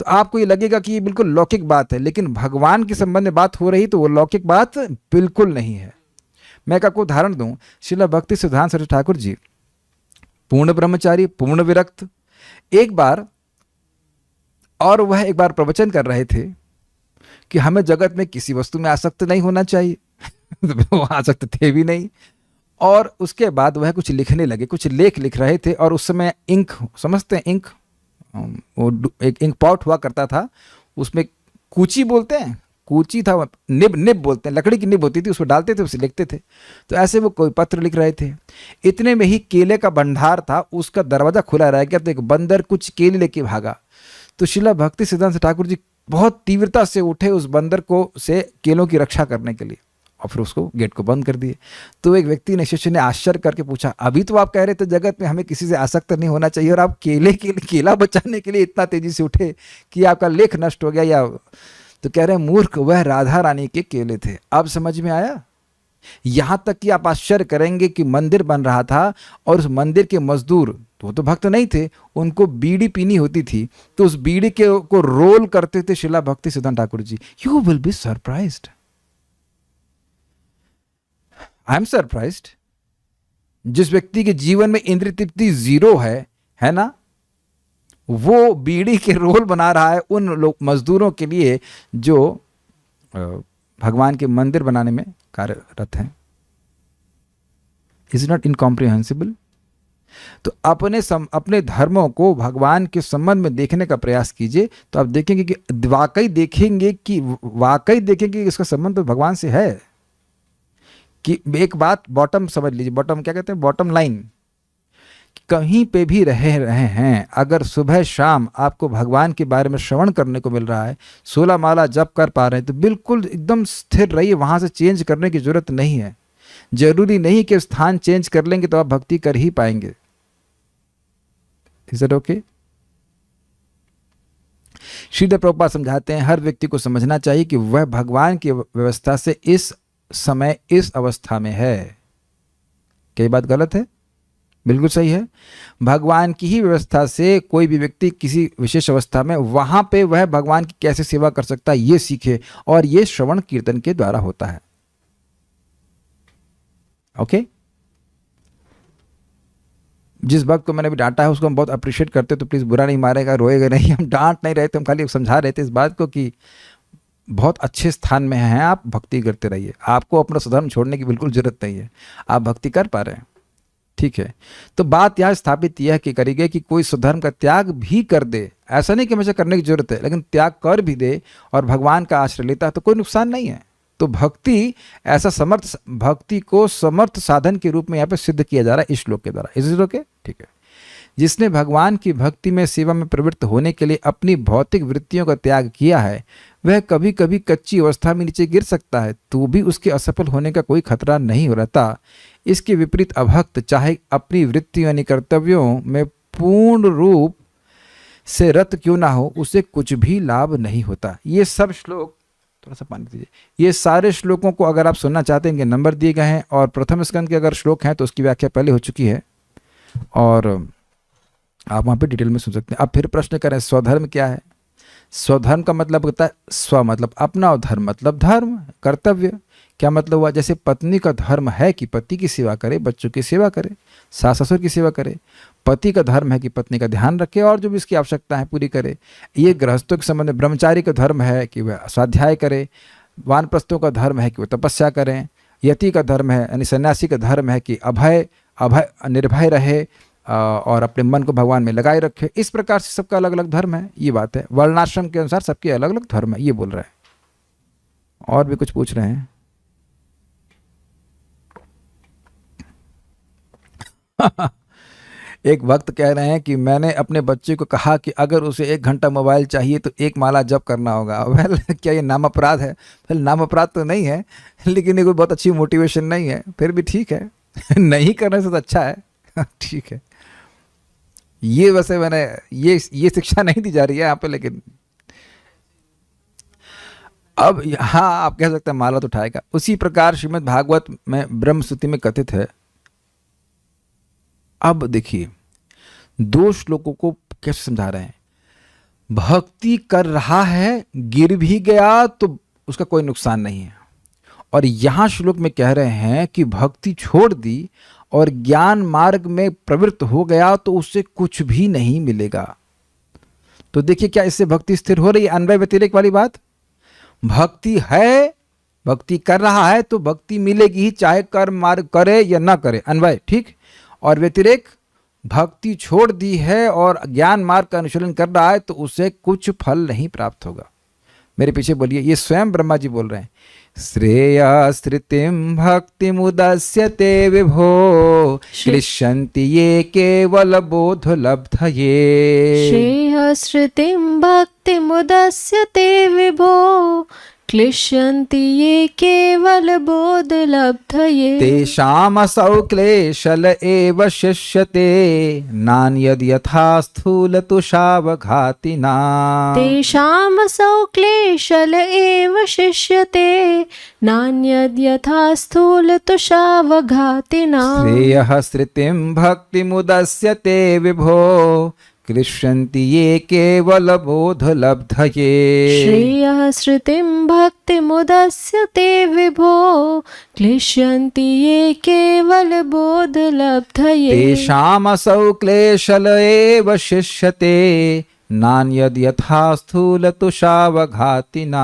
तो आपको ये लगेगा कि ये बिल्कुल लौकिक बात है, लेकिन भगवान के संबंध में बात हो रही तो वो लौकिक बात बिल्कुल नहीं है। मैं आपको उदाहरण दूं, श्रील भक्ति सिद्धांत सरस्वती ठाकुर जी पूर्ण ब्रह्मचारी, पूर्ण विरक्त, एक बार प्रवचन कर रहे थे कि हमें जगत में किसी वस्तु में आसक्त नहीं होना चाहिए। वो आसक्त थे भी नहीं। और उसके बाद वह कुछ लिखने लगे, कुछ लेख लिख रहे थे, और उस समय इंक, समझते हैं इंक, वो एक इंक पॉट हुआ करता था, उसमें कूची बोलते हैं, कूची था, निब निब बोलते हैं, लकड़ी की निब होती थी, उसमें डालते थे, उसे लिखते थे। तो ऐसे वो कोई पत्र लिख रहे थे। इतने में ही केले का भंडार था, उसका दरवाज़ा खुला रह गया, तो एक बंदर कुछ केले लेके भागा। तो शिला भक्ति सिद्धांत ठाकुर जी बहुत तीव्रता से उठे उस बंदर को से केलों की रक्षा करने के लिए, और फिर उसको गेट को बंद कर दिए। तो एक व्यक्ति ने, शिष्य ने आश्चर्य करके पूछा, अभी तो आप कह रहे थे जगत में हमें किसी से आसक्त नहीं होना चाहिए, और आप केला बचाने के लिए इतना तेजी से उठे कि आपका लेख नष्ट हो गया। या तो कह रहे हैं, मूर्ख, वह राधा रानी के केले थे। अब समझ में आया? यहां तक कि आप आश्चर्य करेंगे कि मंदिर बन रहा था और उस मंदिर के मजदूर, तो वो तो भक्त नहीं थे, उनको बीड़ी पीनी होती थी, तो उस बीड़ी के को रोल करते थे Srila Bhakti Siddhanta Thakur ji. You will be surprised, I am surprised. जिस व्यक्ति के जीवन में इंद्रिय तृप्ति जीरो है ना, वो बीड़ी के रोल बना रहा है उन लोग मजदूरों के लिए जो भगवान के मंदिर बनाने में कार्यरत हैं। Is not incomprehensible? तो अपने धर्मों को भगवान के संबंध में देखने का प्रयास कीजिए, तो आप देखेंगे कि वाकई देखेंगे कि इसका संबंध तो भगवान से है। कि एक बात बॉटम समझ लीजिए, बॉटम क्या कहते हैं, बॉटम लाइन, कहीं पे भी रहे हैं, अगर सुबह शाम आपको भगवान के बारे में श्रवण करने को मिल रहा है, 16 माला जप कर पा रहे हैं, तो बिल्कुल एकदम स्थिर रहिए, वहां से चेंज करने की जरूरत नहीं है। जरूरी नहीं कि स्थान चेंज कर लेंगे तो आप भक्ति कर ही पाएंगे। Is it okay? Shridhar Prabhupada समझाते हैं, हर व्यक्ति को समझना चाहिए कि वह भगवान की व्यवस्था से इस समय इस अवस्था में है। क्या ये बात गलत है? बिल्कुल सही है। भगवान की ही व्यवस्था से कोई भी व्यक्ति किसी विशेष अवस्था में, वहां पे वह भगवान की कैसे सेवा कर सकता है ये सीखे, और ये श्रवण कीर्तन के द्वारा होता है। ओके? जिस भक्त को मैंने भी डांटा है उसको हम बहुत अप्रिशिएट करते हैं, तो प्लीज बुरा नहीं मारेगा, रोएगा नहीं। हम डांट नहीं रहे थे, हम खाली समझा रहे थे इस बात को कि बहुत अच्छे स्थान में हैं आप, भक्ति करते रहिए। आपको अपना स्वधर्म छोड़ने की बिल्कुल जरूरत नहीं है, आप भक्ति कर पा रहे हैं, ठीक है। तो बात यह स्थापित यह कि करी गई कि कोई स्वधर्म का त्याग भी कर दे, ऐसा नहीं कि हमेशा करने की जरूरत है, लेकिन त्याग कर भी दे और भगवान का आश्रय लेता है तो कोई नुकसान नहीं है। तो भक्ति भक्ति को समर्थ साधन के रूप में यहाँ पे सिद्ध किया जा रहा है इस श्लोक के द्वारा। इस श्लोक के, ठीक है। जिसने भगवान की भक्ति में सेवा में प्रवृत्त होने के लिए अपनी भौतिक वृत्तियों का त्याग किया है, वह कभी कभी कच्ची अवस्था में नीचे गिर सकता है, तो भी उसके असफल होने का कोई खतरा नहीं रहता। इसके विपरीत अभक्त चाहे अपनी वृत्तियों यानी कर्तव्यों में पूर्ण रूप से रत क्यों ना हो, उसे कुछ भी लाभ नहीं होता। ये सब श्लोक, थोड़ा सा पानी दीजिए, ये सारे श्लोकों को अगर आप सुनना चाहते हैं, इनके नंबर दिए गए हैं, और प्रथम स्कंद के अगर श्लोक हैं तो उसकी व्याख्या पहले हो चुकी है और आप वहाँ पे डिटेल में सुन सकते हैं। अब फिर प्रश्न करें, स्वधर्म क्या है? स्वधर्म का मतलब होता है स्व मतलब अपना, और धर्म मतलब धर्म, कर्तव्य। क्या मतलब हुआ? जैसे पत्नी का धर्म है कि पति की सेवा करे, बच्चों की सेवा करे, सास ससुर की सेवा करे। पति का धर्म है कि पत्नी का ध्यान रखे और जो भी इसकी आवश्यकता है पूरी करे। ये गृहस्थों के संबंध में ब्रह्मचारी का धर्म है कि वह स्वाध्याय करे। वानप्रस्थों का धर्म है कि वह तपस्या करें। यति का धर्म है यानी सन्यासी का धर्म है कि अभय निर्भय रहे और अपने मन को भगवान में लगाए रखे। इस प्रकार से सबका अलग अलग धर्म है, ये बात है। वर्णाश्रम के अनुसार सबके अलग अलग धर्म है, ये बोल रहे हैं। और भी कुछ पूछ रहे हैं? एक भक्त कह रहे हैं कि मैंने अपने बच्चे को कहा कि अगर उसे 1 घंटा मोबाइल चाहिए तो 1 माला जप करना होगा। वेल, क्या ये नाम अपराध है? वेल, नाम अपराध तो नहीं है, लेकिन ये कोई बहुत अच्छी मोटिवेशन नहीं है। फिर भी ठीक है नहीं करने से तो अच्छा है ठीक है। ये वैसे मैंने ये शिक्षा नहीं दी जा रही है यहाँ पे, लेकिन अब हाँ आप कह सकते हैं माला तो उठाएगा। उसी प्रकार श्रीमद् भागवत में ब्रह्मस्तुति में कथित है। अब देखिए 2 श्लोकों को कैसे समझा रहे हैं। भक्ति कर रहा है, गिर भी गया तो उसका कोई नुकसान नहीं है। और यहां श्लोक में कह रहे हैं कि भक्ति छोड़ दी और ज्ञान मार्ग में प्रवृत्त हो गया तो उससे कुछ भी नहीं मिलेगा। तो देखिए क्या इससे भक्ति स्थिर हो रही है? अन्वय व्यतिरेक वाली बात। भक्ति है, भक्ति कर रहा है तो भक्ति मिलेगी ही, चाहे कर्म मार्ग करे या ना करे, अन्वय ठीक। और व्यतिरेक, भक्ति छोड़ दी है और ज्ञान मार्ग का अनुशीलन कर रहा है तो उसे कुछ फल नहीं प्राप्त होगा। मेरे पीछे बोलिए, ये स्वयं ब्रह्मा जी बोल रहे हैं। श्रेयस्त्रितिम भक्ति मुदस्यते विभो क्लिश्यन्ति ये केवल बोध लब्धये। श्रेयश्रुतिं भक्तिमुदस्यते विभो क्लिश्यन्ति ये केवल बोधलब्धये। तेषामसौ क्लेशल एव शिष्यते नान्यद् यथा स्थूलतुषावघातिना। तेषामसौ क्लेशल एव शिष्यते नान्यद् यथा स्थूलतुषावघातिना। श्रेयः श्रुतिं भक्तिमुदस्यते विभो क्लिश्यन्ति ये केवल बोधलब्धये। श्रेयः श्रुतिं भक्तिमुदस्यते विभो क्लिश्यन्ति ये केवल बोधलब्धये। तेषामसौ क्लेशल एव शिष्यते नान्यद् यथा स्थूलतुषावघातिना।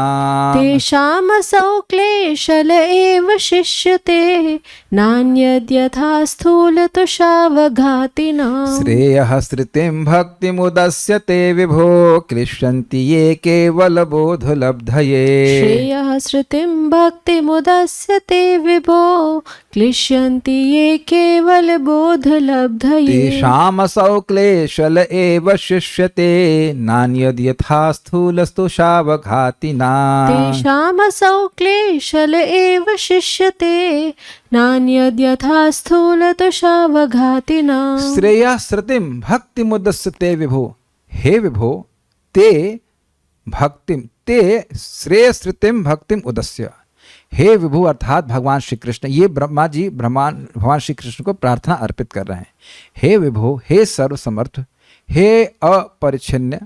तेषामसौ क्लेशल एव शिष्यते नान्यद् यथा स्थूलतुषावघातिना। श्रेयः श्रुतिं भक्तिमुदस्यते विभो क्लिश्यन्ति ये केवल बोधलब्धये। श्रेयः श्रुतिं भक्तिमुदस्यते विभो क्लिश्यन्ति ये केवल बोधलब्धये। तेषामसौ क्लेशल एव शिष्यते नान्यद् यथा स्थूलतुषावघातिना। तेषामसौ क्लेशल एव शिष्यते नान्यद् यथा स्थूलतुषावघातिना। श्रेयः श्रुतिं भक्तिमुदस्यते विभो, हे विभो ते भक्तिम, ते श्रेय श्रुतिम भक्तिम उदस्य। हे विभु अर्थात भगवान श्री कृष्ण, ये ब्रह्मा जी भगवान श्री कृष्ण को प्रार्थना अर्पित कर रहे हैं। हे विभो, हे सर्वसमर्थ, हे अपरिच्छिन्न,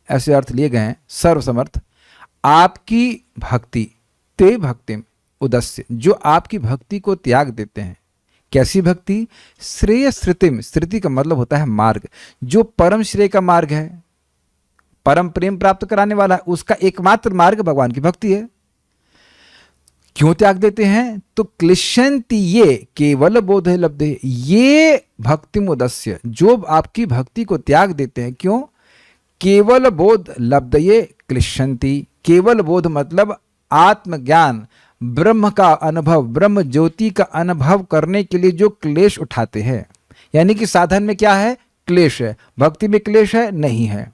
ऐसे अर्थ लिए गए हैं सर्वसमर्थ, आपकी भक्ति, ते भक्तिम उदस्य, जो आपकी भक्ति को त्याग देते हैं। कैसी भक्ति? श्रेय श्रुतिम, श्रुति का मतलब होता है मार्ग, जो परम श्रेय का मार्ग है, परम प्रेम प्राप्त कराने वाला, उसका एकमात्र मार्ग भगवान की भक्ति है। क्यों त्याग देते हैं? तो क्लिश्यन्ति ये केवल बोध लब्धे, ये भक्ति मुदस्य, जो आपकी भक्ति को त्याग देते हैं। क्यों? केवल बोध लब्धये क्लिश्यन्ति, केवल बोध मतलब आत्मज्ञान, ब्रह्म का अनुभव, ब्रह्म ज्योति का अनुभव करने के लिए जो क्लेश उठाते हैं। यानी कि साधन में क्या है? क्लेश है। भक्ति में क्लेश है? नहीं है।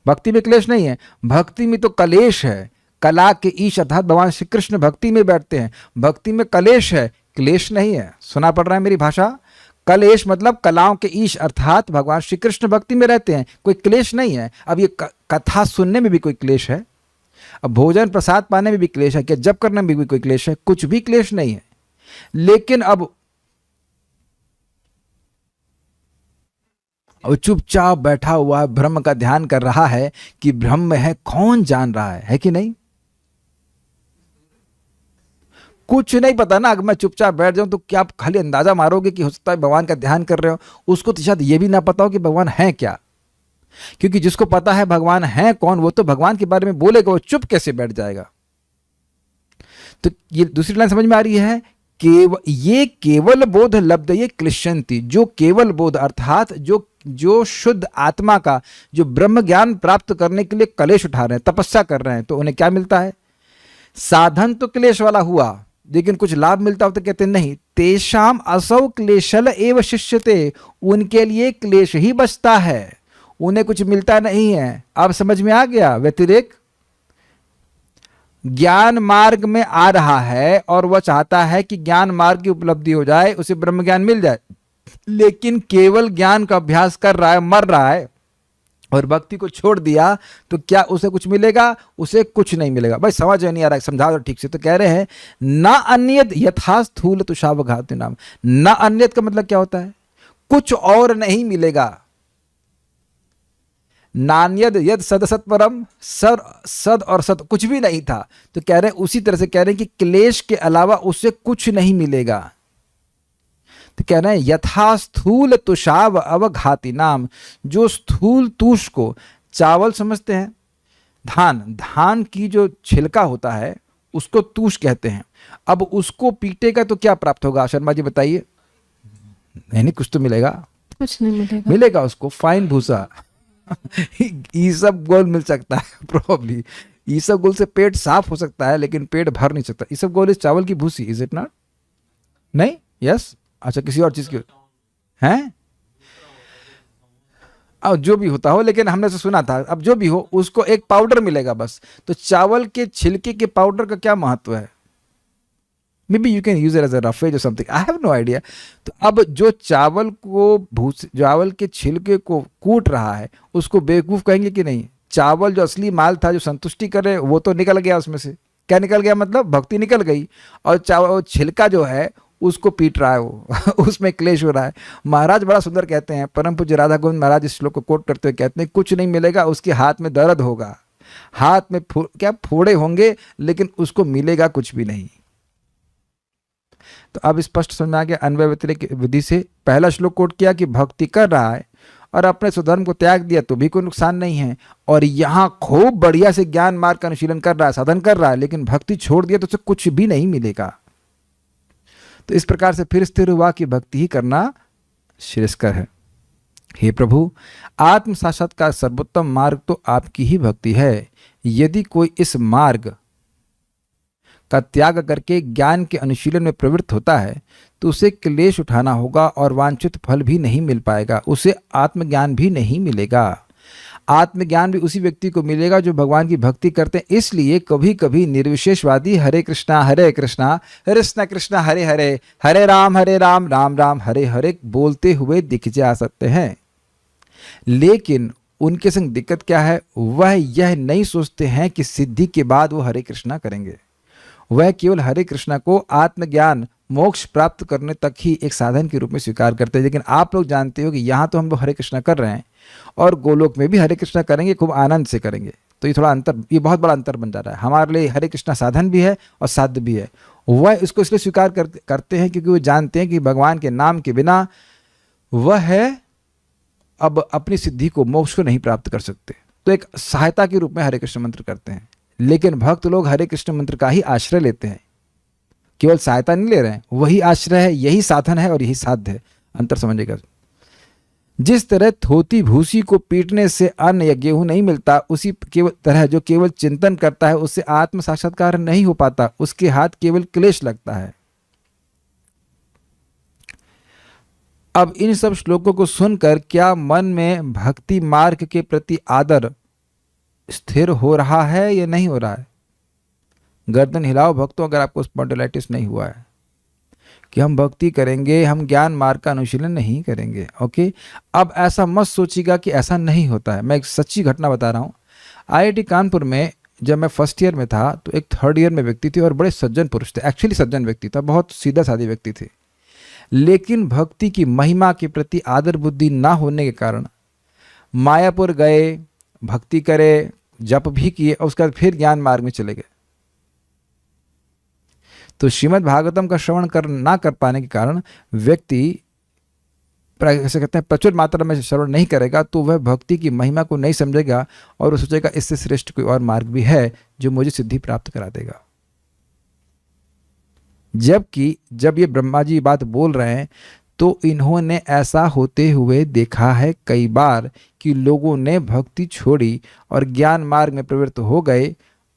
भक्ति में क्लेश नहीं है, भक्ति में तो कलेश है। कला के ईश अर्थात भगवान श्री कृष्ण भक्ति में बैठते हैं, भक्ति में कलेश है, क्लेश नहीं है। सुना पड़ रहा है मेरी भाषा? कलेश मतलब कलाओं के ईश अर्थात भगवान श्री कृष्ण भक्ति में रहते हैं, कोई क्लेश नहीं है। अब ये कथा सुनने में भी कोई क्लेश है, अब भोजन प्रसाद पाने में भी क्लेश है, क्या जप करने में भी कोई क्लेश है? कुछ भी क्लेश नहीं है। लेकिन अब चुपचाप बैठा हुआ है, ब्रह्म का ध्यान कर रहा है कि ब्रह्म है, कौन जान रहा है कि नहीं? कुछ नहीं पता ना। अगर मैं चुपचाप बैठ जाऊं तो क्या आप खाली अंदाजा मारोगे कि हो सकता है भगवान का ध्यान कर रहे हो, उसको तो शायद ये भी ना पता हो कि भगवान है क्या। क्योंकि जिसको पता है भगवान है कौन, वो तो भगवान के बारे में बोलेगा, वो चुप कैसे बैठ जाएगा? तो ये दूसरी लाइन समझ में आ रही है? ये केवल बोध लब्ध ये क्लिश्यन्ति, जो केवल बोध अर्थात जो शुद्ध आत्मा का, जो ब्रह्म ज्ञान प्राप्त करने के लिए कलेश उठा रहे हैं, तपस्या कर रहे हैं, तो उन्हें क्या मिलता है? साधन तो क्लेश वाला हुआ, लेकिन कुछ लाभ मिलता हो तो कहते नहीं। तेषाम असौ क्लेशल एव शिष्यते, उनके लिए क्लेश ही बचता है, उन्हें कुछ मिलता नहीं है। अब समझ में आ गया? व्यतिरेक ज्ञान मार्ग में आ रहा है और वह चाहता है कि ज्ञान मार्ग की उपलब्धि हो जाए, उसे ब्रह्म ज्ञान मिल जाए, लेकिन केवल ज्ञान का अभ्यास कर रहा है, मर रहा है और भक्ति को छोड़ दिया, तो क्या उसे कुछ मिलेगा? उसे कुछ नहीं मिलेगा। भाई समझ नहीं आ रहा है, समझाओ ठीक से। तो कह रहे हैं न अन्यत यथा स्थूल तुषावघाति नाम। न अन्यत का मतलब क्या होता है? कुछ और नहीं मिलेगा। नान्यद यद सद सत्परम, सद और सत कुछ भी नहीं था। तो कह रहे हैं उसी तरह से कह रहे हैं कि क्लेश के अलावा उससे कुछ नहीं मिलेगा। तो कह रहे हैं यथा स्थूल तुषाव अवघाति नाम, जो स्थूल तुष को, चावल समझते हैं, धान की जो छिलका होता है उसको तुष कहते हैं। अब उसको पीटेगा तो क्या प्राप्त होगा? शर्मा जी बताइए। नहीं कुछ तो मिलेगा, कुछ नहीं मिलेगा। मिलेगा उसको फाइन भूसा ये सब गोल मिल सकता है प्रोबेबली, ईसबगोल से पेट साफ हो सकता है लेकिन पेट भर नहीं सकता। ईसबगोल इज चावल की भूसी, इज इट नॉट? नहीं, यस, अच्छा किसी और चीज की हैं? अब जो भी होता हो, लेकिन हमने तो सुना था, अब जो भी हो उसको एक पाउडर मिलेगा बस। तो चावल के छिलके के पाउडर का क्या महत्व है? Maybe you can use it as a roughage और something, I have no idea. तो अब जो चावल को चावल के छिलके को कूट रहा है उसको बेवकूफ कहेंगे कि नहीं? चावल जो असली माल था, जो संतुष्टि करे, वो तो निकल गया उसमें से। क्या निकल गया? मतलब भक्ति निकल गई, और चावल छिलका जो है उसको पीट रहा है वो उसमें क्लेश हो रहा है। महाराज बड़ा सुंदर कहते हैं, परम पूज्य राधा गोविंद महाराज इस श्लोक को कोट करते हुए कहते हैं, कुछ नहीं मिलेगा, उसके हाथ में दर्द होगा, हाथ में क्या फोड़े होंगे, लेकिन उसको मिलेगा कुछ भी नहीं। तो अब स्पष्ट समझ में आ गया अन्वय व्यतिरेक विधि से। पहला श्लोक कोट किया कि भक्ति कर रहा है और अपने स्वधर्म को त्याग दिया तो भी कोई नुकसान नहीं है, और यहाँ खूब बढ़िया से ज्ञान मार्ग का अनुशीलन कर रहा है, साधन कर रहा है, लेकिन भक्ति छोड़ दिया तो उसे कुछ भी नहीं मिलेगा। तो इस प्रकार से फिर स्थिर हुआ कि भक्ति ही करना श्रेयस्कर है। हे प्रभु, आत्म साक्षात्कार सर्वोत्तम मार्ग तो आपकी ही भक्ति है। यदि कोई इस मार्ग का त्याग करके ज्ञान के अनुशीलन में प्रवृत्त होता है तो उसे क्लेश उठाना होगा और वांछित फल भी नहीं मिल पाएगा, उसे आत्मज्ञान भी नहीं मिलेगा। आत्मज्ञान भी उसी व्यक्ति को मिलेगा जो भगवान की भक्ति करते हैं। इसलिए कभी कभी निर्विशेषवादी हरे कृष्णा कृष्णा कृष्ण हरे हरे, हरे राम राम राम हरे हरे बोलते हुए दिख जा सकते हैं, लेकिन उनके संग दिक्कत क्या है? वह यह नहीं सोचते हैं कि सिद्धि के बाद वो हरे कृष्णा करेंगे। वह केवल हरे कृष्णा को आत्मज्ञान मोक्ष प्राप्त करने तक ही एक साधन के रूप में स्वीकार करते हैं। लेकिन आप लोग जानते हो कि यहाँ तो हम लोग हरे कृष्णा कर रहे हैं और गोलोक में भी हरे कृष्णा करेंगे, खूब आनंद से करेंगे। तो ये थोड़ा अंतर, ये बहुत बड़ा अंतर बन जा रहा है। हमारे लिए हरे कृष्णा साधन भी है और साध्य भी है। वह इसको इसलिए स्वीकार करते हैं क्योंकि वो जानते हैं कि भगवान के नाम के बिना वह है अब अपनी सिद्धि को, मोक्ष को नहीं प्राप्त कर सकते। तो एक सहायता के रूप में हरे कृष्ण मंत्र करते हैं। लेकिन भक्त लोग हरे कृष्ण मंत्र का ही आश्रय लेते हैं, केवल सहायता नहीं ले रहे हैं, वही आश्रय है, यही साधन है और यही साध्य है। अंतर समझिएगा। जिस तरह थोती भूसी को पीटने से अन्न या गेहूं नहीं मिलता, उसी तरह जो केवल चिंतन करता है उससे आत्म साक्षात्कार नहीं हो पाता, उसके हाथ केवल क्लेश लगता है। अब इन सब श्लोकों को सुनकर क्या मन में भक्ति मार्ग के प्रति आदर स्थिर हो रहा है या नहीं हो रहा है? गर्दन हिलाओ भक्तों, अगर आपको स्पॉन्डिलाइटिस नहीं हुआ है कि हम भक्ति करेंगे, हम ज्ञान मार्ग का अनुशीलन नहीं करेंगे। ओके, अब ऐसा मत सोचिएगा कि ऐसा नहीं होता है। मैं एक सच्ची घटना बता रहा हूँ। IIT कानपुर में जब मैं फर्स्ट ईयर में था तो एक थर्ड ईयर में व्यक्ति थे और बड़े सज्जन पुरुष थे, एक्चुअली सज्जन व्यक्ति था, बहुत सीधा सादी व्यक्ति थे, लेकिन भक्ति की महिमा के प्रति आदर बुद्धि ना होने के कारण मायापुर गए, भक्ति करे, जप भी किए और उसके बाद फिर ज्ञान मार्ग में चले गए। तो श्रीमद् भागवतम का श्रवण ना कर पाने के कारण व्यक्ति ऐसे कहते हैं प्रचुर मात्रा में श्रवण नहीं करेगा तो वह भक्ति की महिमा को नहीं समझेगा और वो सोचेगा इससे श्रेष्ठ कोई और मार्ग भी है जो मुझे सिद्धि प्राप्त करा देगा। जबकि जब ये ब्रह्मा जी बात बोल रहे हैं तो इन्होंने ऐसा होते हुए देखा है कई बार कि लोगों ने भक्ति छोड़ी और ज्ञान मार्ग में प्रवृत्त हो गए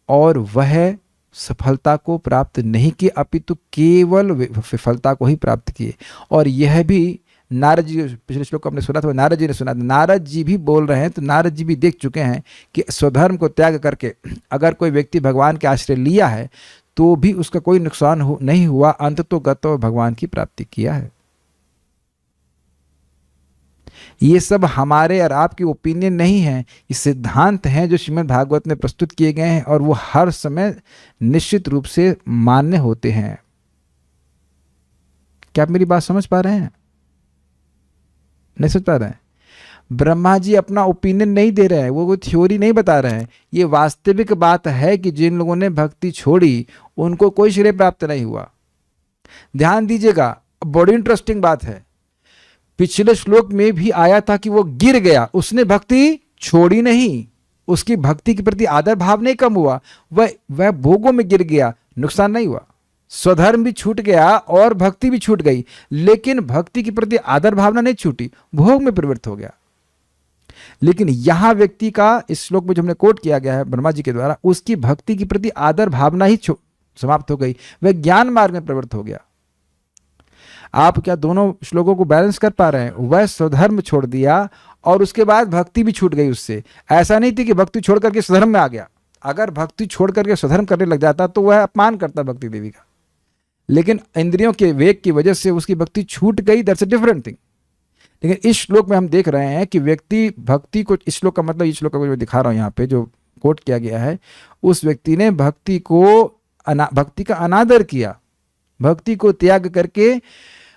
और वह सफलता को प्राप्त नहीं की, अपितु केवल विफलता को ही प्राप्त किए। और यह भी नारद जी, पिछले श्लोक को आपने सुना था, नारद जी ने सुना, नारद जी भी बोल रहे हैं, तो नारद जी भी देख चुके हैं कि स्वधर्म को त्याग करके अगर कोई व्यक्ति भगवान के आश्रय लिया है तो भी उसका कोई नुकसान नहीं हुआ, अंत तो गतो भगवान की प्राप्ति किया है। ये सब हमारे और आपकी ओपिनियन नहीं है, ये सिद्धांत हैं जो श्रीमद् भागवत में प्रस्तुत किए गए हैं और वो हर समय निश्चित रूप से मान्य होते हैं। क्या आप मेरी बात समझ पा रहे हैं? नहीं समझ पा रहे हैं? ब्रह्मा जी अपना ओपिनियन नहीं दे रहे हैं, वो थ्योरी नहीं बता रहे हैं, ये वास्तविक बात है कि जिन लोगों ने भक्ति छोड़ी उनको कोई श्रेय प्राप्त नहीं हुआ। ध्यान दीजिएगा, बड़ी इंटरेस्टिंग बात है। पिछले श्लोक में भी आया था कि वो गिर गया, उसने भक्ति छोड़ी नहीं, उसकी भक्ति के प्रति आदर भाव नहीं कम हुआ, वह भोगों में गिर गया, नुकसान नहीं हुआ, स्वधर्म भी छूट गया और भक्ति भी छूट गई, लेकिन भक्ति के प्रति आदर भावना नहीं छूटी, भोग में प्रवृत्त हो गया। लेकिन यहाँ व्यक्ति का इस श्लोक में जो हमने कोट किया गया है ब्रह्मा जी के द्वारा, उसकी भक्ति के प्रति आदर भावना ही समाप्त हो गई, वह ज्ञान मार्ग में प्रवृत्त हो गया। आप क्या दोनों श्लोकों को बैलेंस कर पा रहे हैं? वह स्वधर्म छोड़ दिया और उसके बाद भक्ति भी छूट गई उससे। ऐसा नहीं थी कि भक्ति छोड़ करके स्वधर्म में आ गया। अगर भक्ति छोड़ करके स्वधर्म करने लग जाता तो वह अपमान करता भक्ति देवी का, लेकिन इंद्रियों के वेग की वजह से उसकी भक्ति छूट गई। That's a different thing. लेकिन इस श्लोक में हम देख रहे हैं कि व्यक्ति भक्ति को, इस श्लोक का मतलब, इस श्लोक का मैं दिखा रहा हूं यहाँ पे जो कोट किया गया है, उस व्यक्ति ने भक्ति का अनादर किया, भक्ति को त्याग करके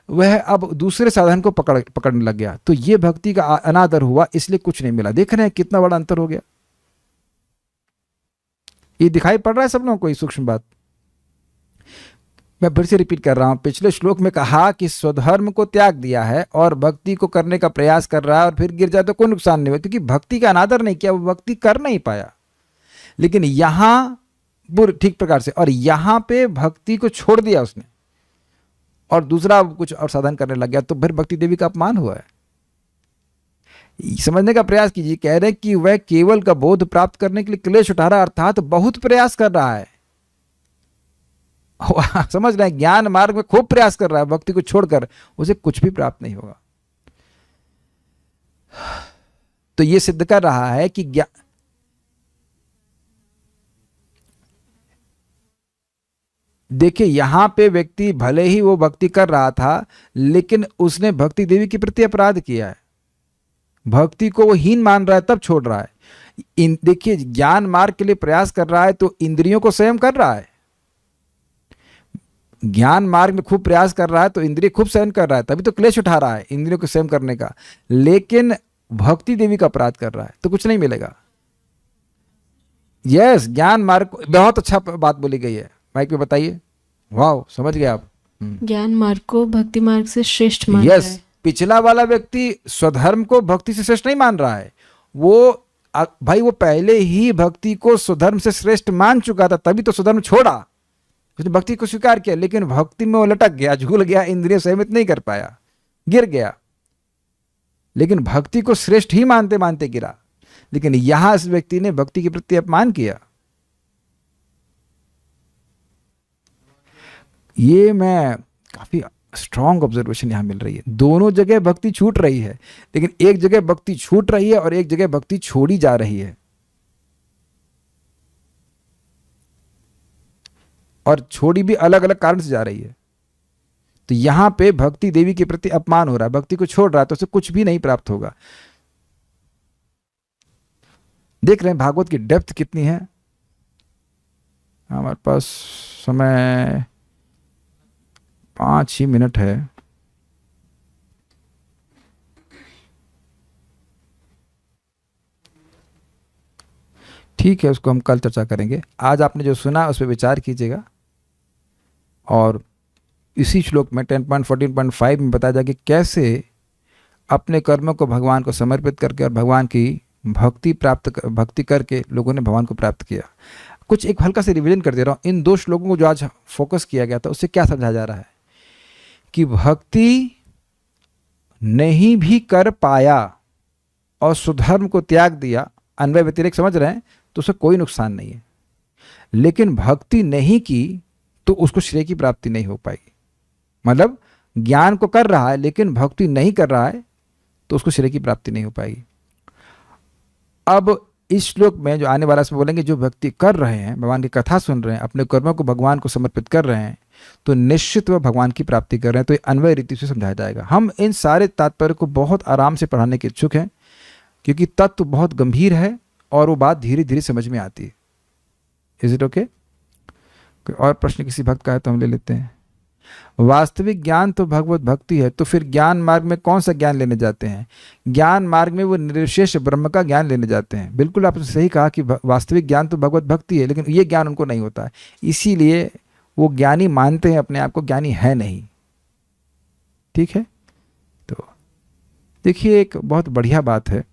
वह अब दूसरे साधन को पकड़ने लग गया। तो ये भक्ति का अनादर हुआ, इसलिए कुछ नहीं मिला। देख रहे हैं कितना बड़ा अंतर हो गया। ये दिखाई पड़ रहा है सब लोगों को, ये सूक्ष्म बात। मैं फिर से रिपीट कर रहा हूं, पिछले श्लोक में कहा कि स्वधर्म को त्याग दिया है और भक्ति को करने का प्रयास कर रहा है और फिर गिर जाए तो कोई नुकसान नहीं हुआ, क्योंकि भक्ति का अनादर नहीं किया, वो भक्ति कर नहीं पाया। लेकिन यहां ठीक प्रकार से, और यहां पे भक्ति को छोड़ दिया उसने और दूसरा कुछ और साधन करने लग गया, तो फिर भक्ति देवी का अपमान हुआ है। समझने का प्रयास कीजिए। कह रहे हैं कि वह केवल का बोध प्राप्त करने के लिए क्लेश उठा रहा है, अर्थात बहुत प्रयास कर रहा है। समझ रहे हैं, ज्ञान मार्ग में खूब प्रयास कर रहा है, भक्ति को छोड़कर उसे कुछ भी प्राप्त नहीं होगा। तो यह सिद्ध कर रहा है कि देखिए, यहां पे व्यक्ति भले ही वो भक्ति कर रहा था, लेकिन उसने भक्ति देवी के प्रति अपराध किया है। भक्ति को वो हीन मान रहा है, तब छोड़ रहा है। देखिए, ज्ञान मार्ग के लिए प्रयास कर रहा है तो इंद्रियों को संयम कर रहा है। ज्ञान मार्ग में खूब प्रयास कर रहा है तो इंद्रिय खूब सहन कर रहा है, तभी तो क्लेश उठा रहा है इंद्रियों को संयम करने का। लेकिन भक्ति देवी का अपराध कर रहा है तो कुछ नहीं मिलेगा। यस, ज्ञान मार्ग, बहुत अच्छा बात बोली गई है, माइक पे बताइए। वाह, समझ गए आप। ज्ञान मार्ग को भक्ति मार्ग से श्रेष्ठ मान रहा है। पिछला वाला व्यक्ति स्वधर्म को भक्ति से श्रेष्ठ नहीं मान रहा है। वो भाई, वो पहले ही भक्ति को स्वधर्म से श्रेष्ठ मान चुका था, तभी तो स्वधर्म छोड़ा। उसने भक्ति को स्वीकार किया, लेकिन भक्ति में वो लटक गया, झूल गया, इंद्रिय संयमित नहीं कर पाया, गिर गया। लेकिन भक्ति को श्रेष्ठ ही मानते मानते गिरा। लेकिन यहां इस व्यक्ति ने भक्ति के प्रति अपमान किया। ये मैं काफी स्ट्रॉन्ग ऑब्जर्वेशन यहां मिल रही है। दोनों जगह भक्ति छूट रही है, लेकिन एक जगह भक्ति छूट रही है और एक जगह भक्ति छोड़ी जा रही है, और छोड़ी भी अलग अलग कारण से जा रही है। तो यहां पे भक्ति देवी के प्रति अपमान हो रहा है, भक्ति को छोड़ रहा है तो उसे कुछ भी नहीं प्राप्त होगा। देख रहे हैं भागवत की डेप्थ कितनी है। हमारे पास समय 5 ही मिनट है। ठीक है, उसको हम कल चर्चा करेंगे। आज आपने जो सुना उस पर विचार कीजिएगा। और इसी श्लोक में 10.14.5 में बताया जाए कि कैसे अपने कर्मों को भगवान को समर्पित करके और भगवान की भक्ति करके लोगों ने भगवान को प्राप्त किया। कुछ एक हल्का से रिवीजन कर दे रहा हूँ। इन 2 श्लोकों को जो आज फोकस किया गया था, उससे क्या समझा जा रहा है कि भक्ति नहीं भी कर पाया और स्वधर्म को त्याग दिया, अन्वय व्यतिरेक समझ रहे हैं, तो उससे कोई नुकसान नहीं है। लेकिन भक्ति नहीं की तो उसको श्रेय की प्राप्ति नहीं हो पाएगी। मतलब ज्ञान को कर रहा है लेकिन भक्ति नहीं कर रहा है तो उसको श्रेय की प्राप्ति नहीं हो पाएगी। अब इस श्लोक में जो आने वाला, इसमें बोलेंगे जो भक्ति कर रहे हैं, भगवान की कथा सुन रहे हैं, अपने कर्मों को भगवान को समर्पित कर रहे हैं, तो निश्चित वह भगवान की प्राप्ति कर रहे हैं। तो ये अन्वय रीति से समझाया जाएगा। हम इन सारे तात्पर्य को बहुत आराम से पढ़ाने के इच्छुक हैं, क्योंकि तत्व बहुत गंभीर है और वो बात धीरे धीरे समझ में आती है। Is it okay? कोई और प्रश्न किसी भक्त का है तो हम ले लेते हैं। वास्तविक ज्ञान तो भगवत भक्ति है, तो फिर ज्ञान मार्ग में कौन सा ज्ञान लेने जाते हैं? ज्ञान मार्ग में वो निर्विशेष ब्रह्म का ज्ञान लेने जाते हैं। बिल्कुल आपने सही कहा कि वास्तविक ज्ञान तो भगवत भक्ति है, लेकिन ये ज्ञान उनको नहीं होता है, इसीलिए वो ज्ञानी मानते हैं अपने आप को, ज्ञानी है नहीं। ठीक है, तो देखिए एक बहुत बढ़िया बात है।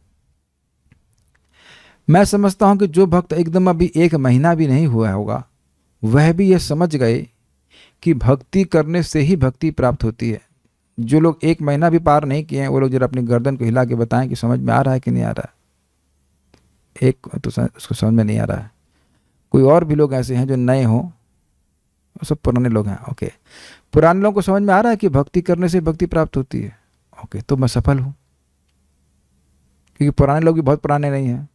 मैं समझता हूं कि जो भक्त एकदम अभी 1 महीना भी नहीं हुआ होगा, वह भी यह समझ गए कि भक्ति करने से ही भक्ति प्राप्त होती है। जो लोग 1 महीना भी पार नहीं किए हैं, वो लोग जरा अपनी गर्दन को हिला के बताएं कि समझ में आ रहा है कि नहीं आ रहा है। एक तो उसको समझ में नहीं आ रहा है। कोई और भी लोग ऐसे हैं जो नए हों, वो सब पुराने लोग हैं। ओके, पुराने लोगों को समझ में आ रहा है कि भक्ति करने से भक्ति प्राप्त होती है। ओके, तो मैं सफल हूँ, क्योंकि पुराने लोग भी बहुत पुराने नहीं हैं।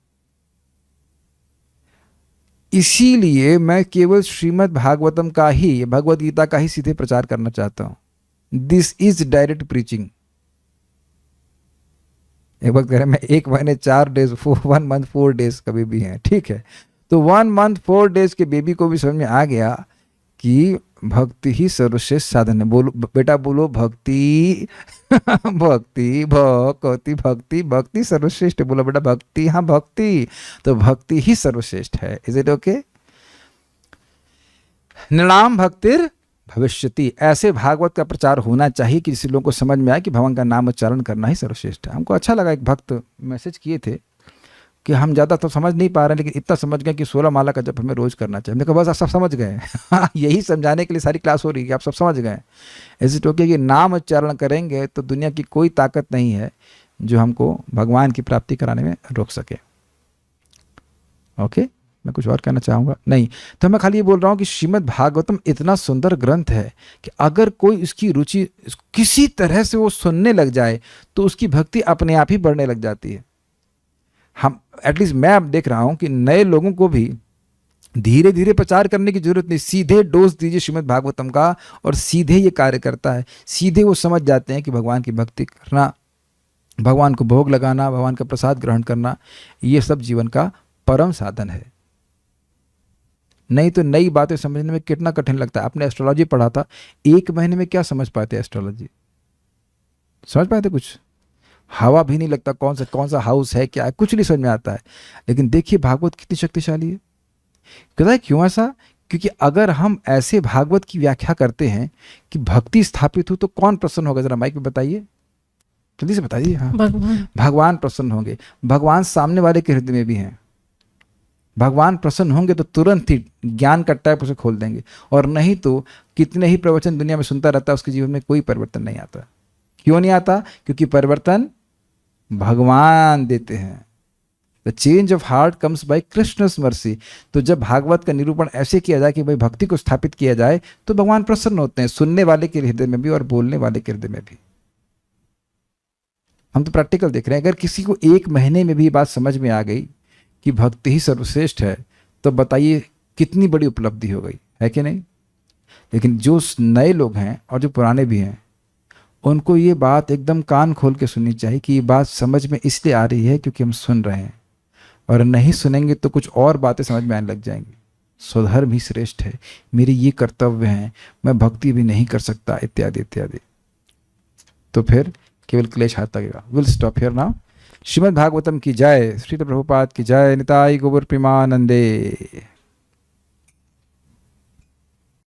इसीलिए मैं केवल श्रीमद् भागवतम का ही, भगवत गीता का ही सीधे प्रचार करना चाहता हूँ। This is direct preaching. एक वक्त कह रहे मैं 1 महीने 4 डेज 1 मंथ 4 डेज का बेबी है, ठीक है। तो 1 मंथ 4 डेज के बेबी को भी समझ में आ गया कि भक्ति ही सर्वश्रेष्ठ साधन है। बोलो बेटा, बोलो भक्ति भक्ति भक्ति भक्ति भक्ति सर्वश्रेष्ठ। बोलो बेटा भक्ति, हाँ भक्ति, तो भक्ति ही सर्वश्रेष्ठ है। Is it okay? नृणाम भक्तिर भविष्यति, ऐसे भागवत का प्रचार होना चाहिए कि जिससे लोगों को समझ में आए कि भगवान का नाम उच्चारण करना ही सर्वश्रेष्ठ है। हमको अच्छा लगा, एक भक्त मैसेज किए थे कि हम ज़्यादा तो समझ नहीं पा रहे हैं, लेकिन इतना समझ गए कि 16 माला का जप हमें रोज़ करना चाहिए। हमने कहा बस आप सब समझ गए यही समझाने के लिए सारी क्लास हो रही है कि आप सब समझ गए। इज इट ओके कि नाम उच्चारण करेंगे तो दुनिया की कोई ताकत नहीं है जो हमको भगवान की प्राप्ति कराने में रोक सके। ओके, मैं कुछ और कहना चाहूँगा नहीं, तो मैं खाली ये बोल रहा हूँ कि श्रीमद् भागवतम इतना सुंदर ग्रंथ है कि अगर कोई इसकी रुचि किसी तरह से वो सुनने लग जाए तो उसकी भक्ति अपने आप ही बढ़ने लग जाती है। हम एटलीस्ट मैं अब देख रहा हूँ कि नए लोगों को भी धीरे धीरे प्रचार करने की जरूरत नहीं, सीधे डोज दीजिए श्रीमद् भागवतम का और सीधे ये कार्य करता है। सीधे वो समझ जाते हैं कि भगवान की भक्ति करना, भगवान को भोग लगाना, भगवान का प्रसाद ग्रहण करना, ये सब जीवन का परम साधन है। नहीं तो नई बातें समझने में कितना कठिन लगता है। आपने एस्ट्रोलॉजी पढ़ा था, 1 महीने में क्या समझ पाते? एस्ट्रोलॉजी समझ पाते कुछ? हवा भी नहीं लगता कौन सा हाउस है, क्या है, कुछ नहीं समझ में आता है। लेकिन देखिए भागवत कितनी शक्तिशाली है। कहता है क्यों ऐसा? क्योंकि अगर हम ऐसे भागवत की व्याख्या करते हैं कि भक्ति स्थापित हो तो कौन प्रसन्न होगा? जरा माइक में बताइए, जल्दी से बताइए। हाँ, भगवान प्रसन्न होंगे। भगवान सामने वाले के हृदय में भी हैं। भगवान प्रसन्न होंगे तो तुरंत ही ज्ञान का टैप उसे खोल देंगे, और नहीं तो कितने ही प्रवचन दुनिया में सुनता रहता है, उसके जीवन में कोई परिवर्तन नहीं आता। क्यों नहीं आता? क्योंकि परिवर्तन भगवान देते हैं। The change of heart comes by Krishna's mercy. तो जब भागवत का निरूपण ऐसे किया जाए कि भाई भक्ति को स्थापित किया जाए तो भगवान प्रसन्न होते हैं, सुनने वाले के हृदय में भी और बोलने वाले के हृदय में भी। हम तो प्रैक्टिकल देख रहे हैं। अगर किसी को 1 महीने में भी बात समझ में आ गई कि भक्ति ही सर्वश्रेष्ठ है, तो बताइए कितनी बड़ी उपलब्धि हो गई, है कि नहीं? लेकिन जो नए लोग हैं और जो पुराने भी हैं, उनको ये बात एकदम कान खोल के सुननी चाहिए कि ये बात समझ में इसलिए आ रही है क्योंकि हम सुन रहे हैं, और नहीं सुनेंगे तो कुछ और बातें समझ में आने लग जाएंगी। स्वधर्म ही श्रेष्ठ है, मेरे ये कर्तव्य हैं, मैं भक्ति भी नहीं कर सकता, इत्यादि इत्यादि। तो फिर केवल क्लेश हाथ लगेगा। Will stop here now. Shrimad Bhagavatam की जय, श्री प्रभुपाद की जय, निताई गौर प्रेमानंदे।